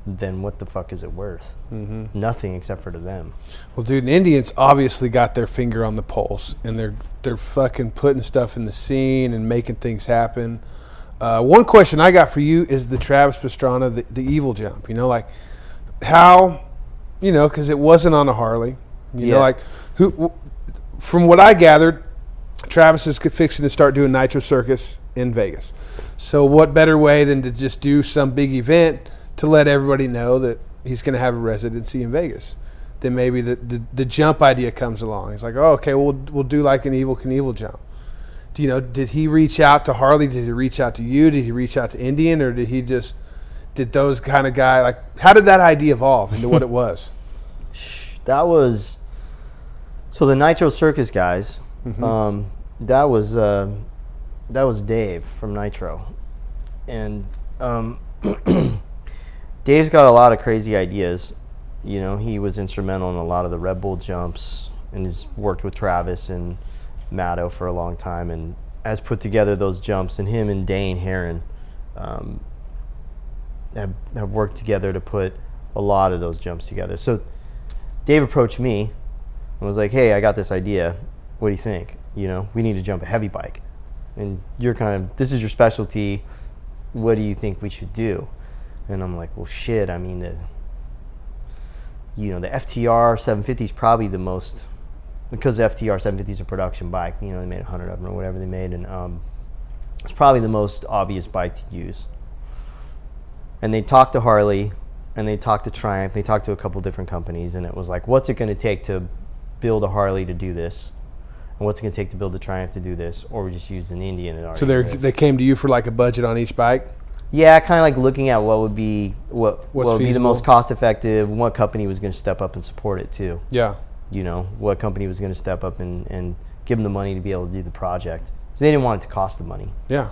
then what the fuck is it worth? Nothing except for to them. Well, dude, and Indians obviously got their finger on the pulse, and they're fucking putting stuff in the scene and making things happen. One question I got for you is the Travis Pastrana, the evil jump. You know, like how, you know, because it wasn't on a Harley. You know, like from what I gathered, Travis is fixing to start doing Nitro Circus in Vegas. So what better way than to just do some big event to let everybody know that he's going to have a residency in Vegas? Then maybe the jump idea comes along. He's like, oh, okay, we'll do like an Evel Knievel jump. Do you know, did he reach out to Harley? Did he reach out to you? Did he reach out to Indian? Or did those kind of guy, like, how did that idea evolve into what it was? So the Nitro Circus guys, that was Dave from Nitro. And Dave's got a lot of crazy ideas. You know, he was instrumental in a lot of the Red Bull jumps and has worked with Travis and Matto for a long time and has put together those jumps. And him and Dane Heron have worked together to put a lot of those jumps together. So Dave approached me and was like, hey, I got this idea. What do you think? You know, we need to jump a heavy bike. And this is your specialty. What do you think we should do? And I'm like, well, shit, I mean, the FTR 750 is probably the most, because the FTR 750 is a production bike, you know, they made 100 of them or whatever they made, and it's probably the most obvious bike to use. And they talked to Harley, and they talked to Triumph, they talked to a couple different companies, and it was like, what's it going to take to build a Harley to do this? And what's it going to take to build a Triumph to do this? Or we just used an Indian. So they came to you for like a budget on each bike? Yeah, kind of like looking at what would be the most cost effective, what company was going to step up and support it too. Yeah. You know, what company was going to step up and give them the money to be able to do the project. So they didn't want it to cost them money. Yeah.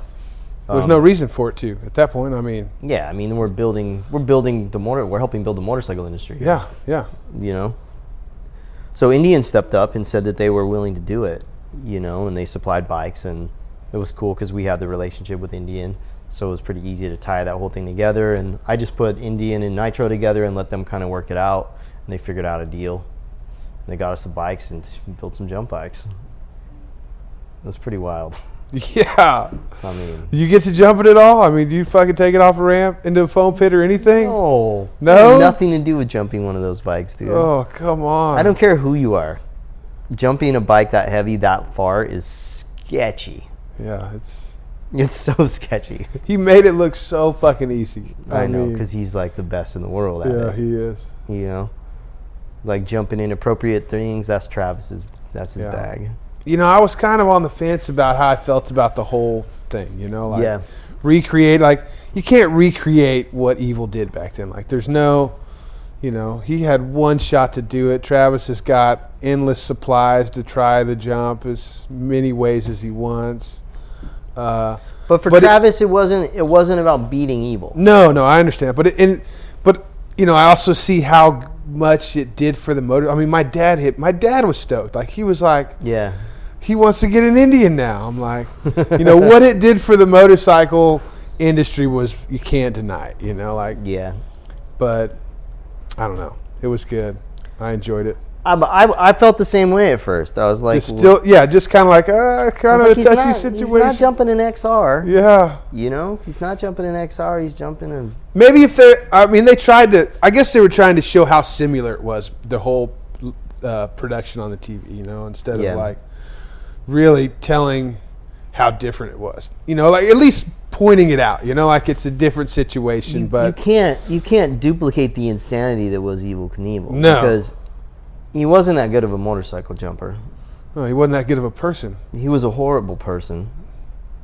There's no reason for it to at that point. I mean. Yeah, I mean we're helping build the motorcycle industry. Yeah, yeah. You know. So Indian stepped up and said that they were willing to do it, you know, and they supplied bikes, and it was cool because we had the relationship with Indian. So it was pretty easy to tie that whole thing together. And I just put Indian and Nitro together and let them kind of work it out. And they figured out a deal. And they got us the bikes and built some jump bikes. It was pretty wild. Yeah. I mean. You get to jump it at all? I mean, do you fucking take it off a ramp into a foam pit or anything? No. No? Nothing to do with jumping one of those bikes, dude. Oh, come on. I don't care who you are. Jumping a bike that heavy that far is sketchy. Yeah, It's so sketchy. He made it look so fucking easy. I know, because he's like the best in the world at it. Yeah, he is. You know? Like jumping inappropriate things, that's Travis's, that's his bag. You know, I was kind of on the fence about how I felt about the whole thing, you know? Like recreate, like, you can't recreate what Evil did back then. Like, there's no, you know, he had one shot to do it. Travis has got endless supplies to try the jump as many ways as he wants. But for Travis, it wasn't about beating Evil. No, I understand. But you know, I also see how much it did for the motor. I mean, my dad was stoked. Like, he was like, yeah, he wants to get an Indian now. I'm like, you know, what it did for the motorcycle industry was, you can't deny it, you know, like, yeah. But I don't know. It was good. I enjoyed it. I felt the same way at first. I was like, just kind of like kind of a touchy situation. He's not jumping an XR. Yeah. You know, he's not jumping an XR. He's jumping a. Maybe if they tried to. I guess they were trying to show how similar it was, the whole production on the TV. You know, instead of like really telling how different it was. You know, like at least pointing it out. You know, like it's a different situation. But you can't duplicate the insanity that was Evel Knievel. No. Because he wasn't that good of a motorcycle jumper. No, he wasn't that good of a person. He was a horrible person.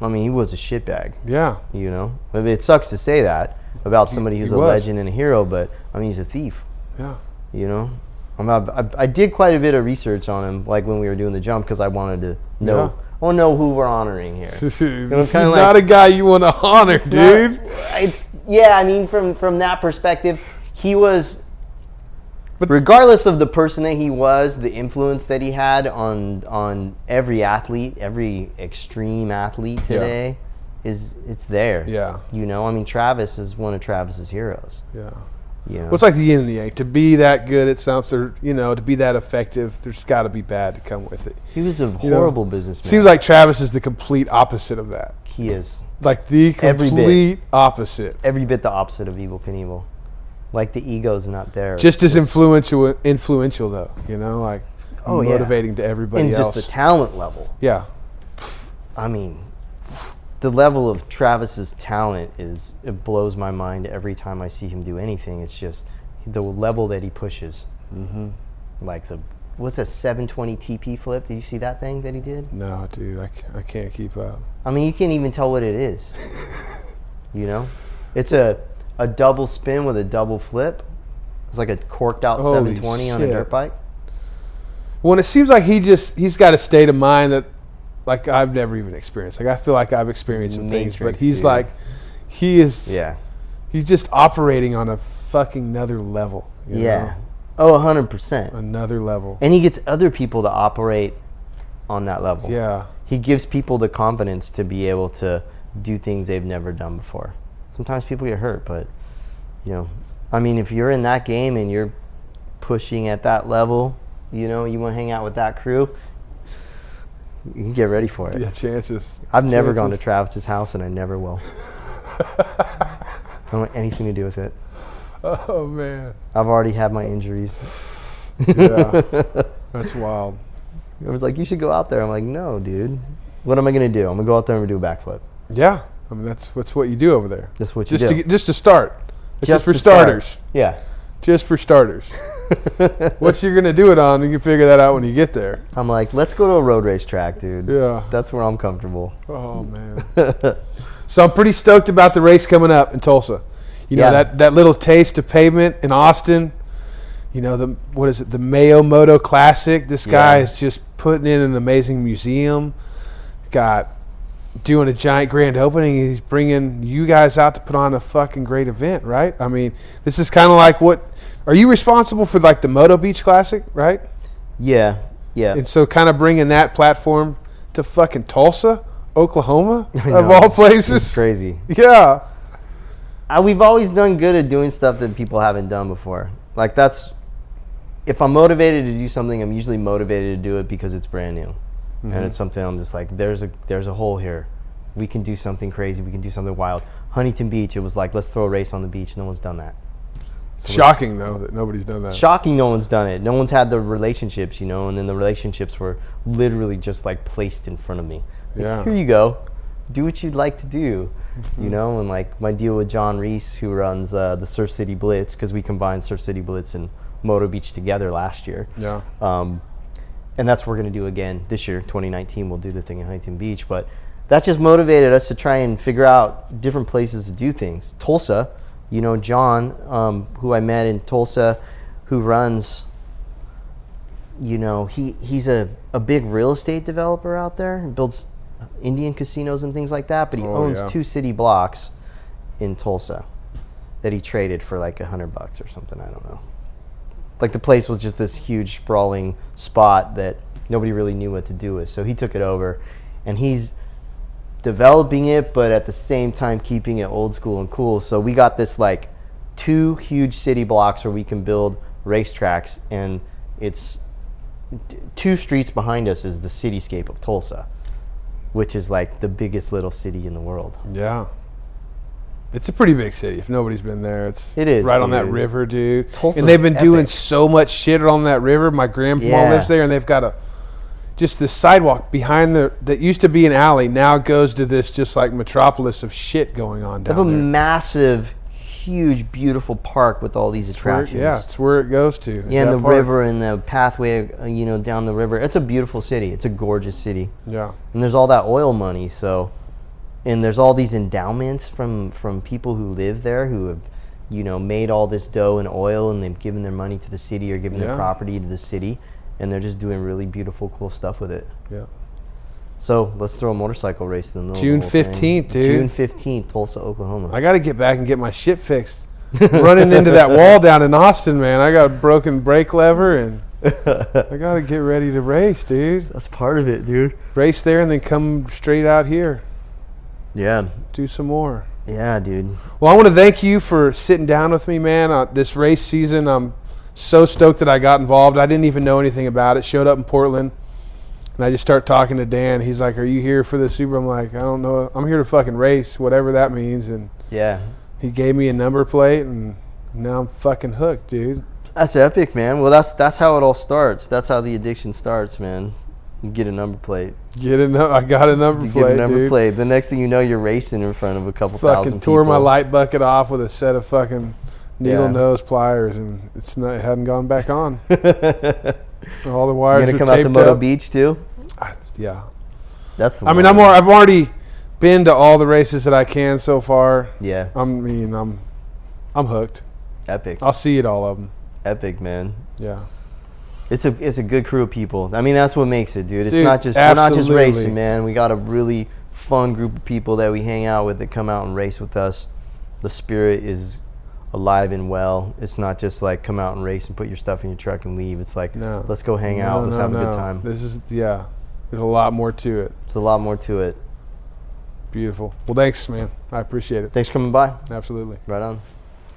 I mean, he was a shitbag. Yeah. You know? I mean, it sucks to say that about somebody who's a legend and a hero, but, I mean, he's a thief. Yeah. You know? I did quite a bit of research on him, like when we were doing the jump, because I wanted to know. Yeah. I want to know who we're honoring here. This is not a guy you want to honor, dude. I mean, from that perspective, he was... But regardless of the person that he was, the influence that he had on every athlete, every extreme athlete today, it's there. Yeah. You know, I mean, Travis is one of Travis's heroes. Yeah. You know? Well, it's like the yin and the yang. To be that good at something, you know, to be that effective, there's got to be bad to come with it. He was a horrible businessman. Seems like Travis is the complete opposite of that. He is. Like the complete opposite. Every bit the opposite of Evel Knievel. Like the ego's not there. Just as influential though, you know, like motivating to everybody else. And just the talent level. Yeah. I mean, the level of Travis's talent it blows my mind every time I see him do anything. It's just the level that he pushes. Mm-hmm. Like what's a 720 TP flip? Did you see that thing that he did? No, dude, I can't keep up. I mean, you can't even tell what it is. You know? It's a double spin with a double flip. It's like a corked out 720 on a dirt bike. Well, it seems like he's got a state of mind that like I've never even experienced. Like I feel like I've experienced some things, but he's like he's just operating on a fucking another level. You know? Oh, 100%. Another level. And he gets other people to operate on that level. Yeah. He gives people the confidence to be able to do things they've never done before. Sometimes people get hurt, but, you know, I mean, if you're in that game and you're pushing at that level, you know, you want to hang out with that crew, you can get ready for it. Yeah, chances. I've never gone to Travis's house, and I never will. I don't want anything to do with it. Oh, man. I've already had my injuries. Yeah, that's wild. I was like, you should go out there. I'm like, no, dude. What am I going to do? I'm going to go out there and do a backflip. Yeah. I mean, that's what you do over there. That's what you do. Just to start. It's just for starters. Start. Yeah. Just for starters. What you're going to do it on, you can figure that out when you get there. I'm like, let's go to a road race track, dude. Yeah. That's where I'm comfortable. Oh, man. So I'm pretty stoked about the race coming up in Tulsa. You know, that little taste of pavement in Austin. You know, the Mayo Moto Classic. This guy is just putting in an amazing museum. Doing a giant grand opening. He's bringing you guys out to put on a fucking great event, right? I mean, this is kind of like are you responsible for like the Moto Beach Classic, right? Yeah. And so kind of bringing that platform to fucking Tulsa, Oklahoma, of all places. It's crazy. Yeah. We've always done good at doing stuff that people haven't done before. Like if I'm motivated to do something, I'm usually motivated to do it because it's brand new. Mm-hmm. And it's something I'm just like, there's a hole here. We can do something crazy. We can do something wild. Huntington Beach, it was like, let's throw a race on the beach. No one's done that. So shocking, though, that nobody's done that. Shocking no one's done it. No one's had the relationships, you know, and then the relationships were literally just like placed in front of me. Like, here you go. Do what you'd like to do, you know? And like my deal with John Reese, who runs the Surf City Blitz, because we combined Surf City Blitz and Moto Beach together last year. Yeah. And that's what we're going to do again this year, 2019. We'll do the thing in Huntington Beach. But that just motivated us to try and figure out different places to do things. Tulsa, you know, John, who I met in Tulsa, who runs, you know, he's a big real estate developer out there and builds Indian casinos and things like that. But he owns 2 city blocks in Tulsa that he traded for like $100 or something. I don't know. Like the place was just this huge sprawling spot that nobody really knew what to do with. So he took it over and he's developing it, but at the same time keeping it old school and cool. So we got this like 2 huge city blocks where we can build racetracks, and it's 2 streets behind us is the cityscape of Tulsa, which is like the biggest little city in the world. Yeah. It's a pretty big city. If nobody's been there, it is right on that river, dude. Tulsa's and they've been epic. doing so much shit on that river. My grandpa lives there, and they've got just this sidewalk behind that used to be an alley. Now it goes to this just like metropolis of shit going on They down have a there. massive, huge, beautiful park with all these attractions. It's where it goes to. Yeah, and the river and the pathway, down the river. It's a beautiful city. It's a gorgeous city. Yeah. And there's all that oil money, and there's all these endowments from people who live there who have, made all this dough and oil, and they've given their money to the city or given their property to the city, and they're just doing really beautiful, cool stuff with it. Yeah. So let's throw a motorcycle race in the middle. June of the whole thing. 15th, dude. June 15th, Tulsa, Oklahoma. I got to get back and get my shit fixed. Running into that wall down in Austin, man. I got a broken brake lever, and I got to get ready to race, dude. That's part of it, dude. Race there and then come straight out here. Yeah. Do some more. Yeah, dude. Well, I want to thank you for sitting down with me, man. This race season, I'm so stoked that I got involved. I didn't even know anything about it. Showed up in Portland, and I just start talking to Dan. He's like, "Are you here for the Super?" I'm like, "I don't know. I'm here to fucking race, whatever that means." And Yeah. he gave me a number plate, and now I'm fucking hooked, dude. That's epic, man. Well, that's how it all starts. That's how the addiction starts, man. You get a number plate. I got a number plate, Get a number dude. plate. The next thing you know, you're racing in front of a couple thousand Fucking people. tore my light bucket off with a set of fucking needle Yeah. nose pliers, and it hadn't gone back on. All the You wires gonna were come out to taped Moto up. Beach too? Yeah. That's the I mean, one. I've already been to all the races that I can so far. Yeah. I'm hooked. Epic. I'll see at all of them. Epic, man. Yeah. It's a good crew of people. I mean, that's what makes it, dude. It's Dude, not just we're not just absolutely. racing, man. We got a really fun group of people that we hang out with that come out and race with us. The spirit is alive and well. It's not just like come out and race and put your stuff in your truck and leave. It's like let's go hang out. Let's have a good time. There's a lot more to it. There's a lot more to it. Beautiful. Well, thanks, man. I appreciate it. Thanks for coming by. Absolutely. Right on.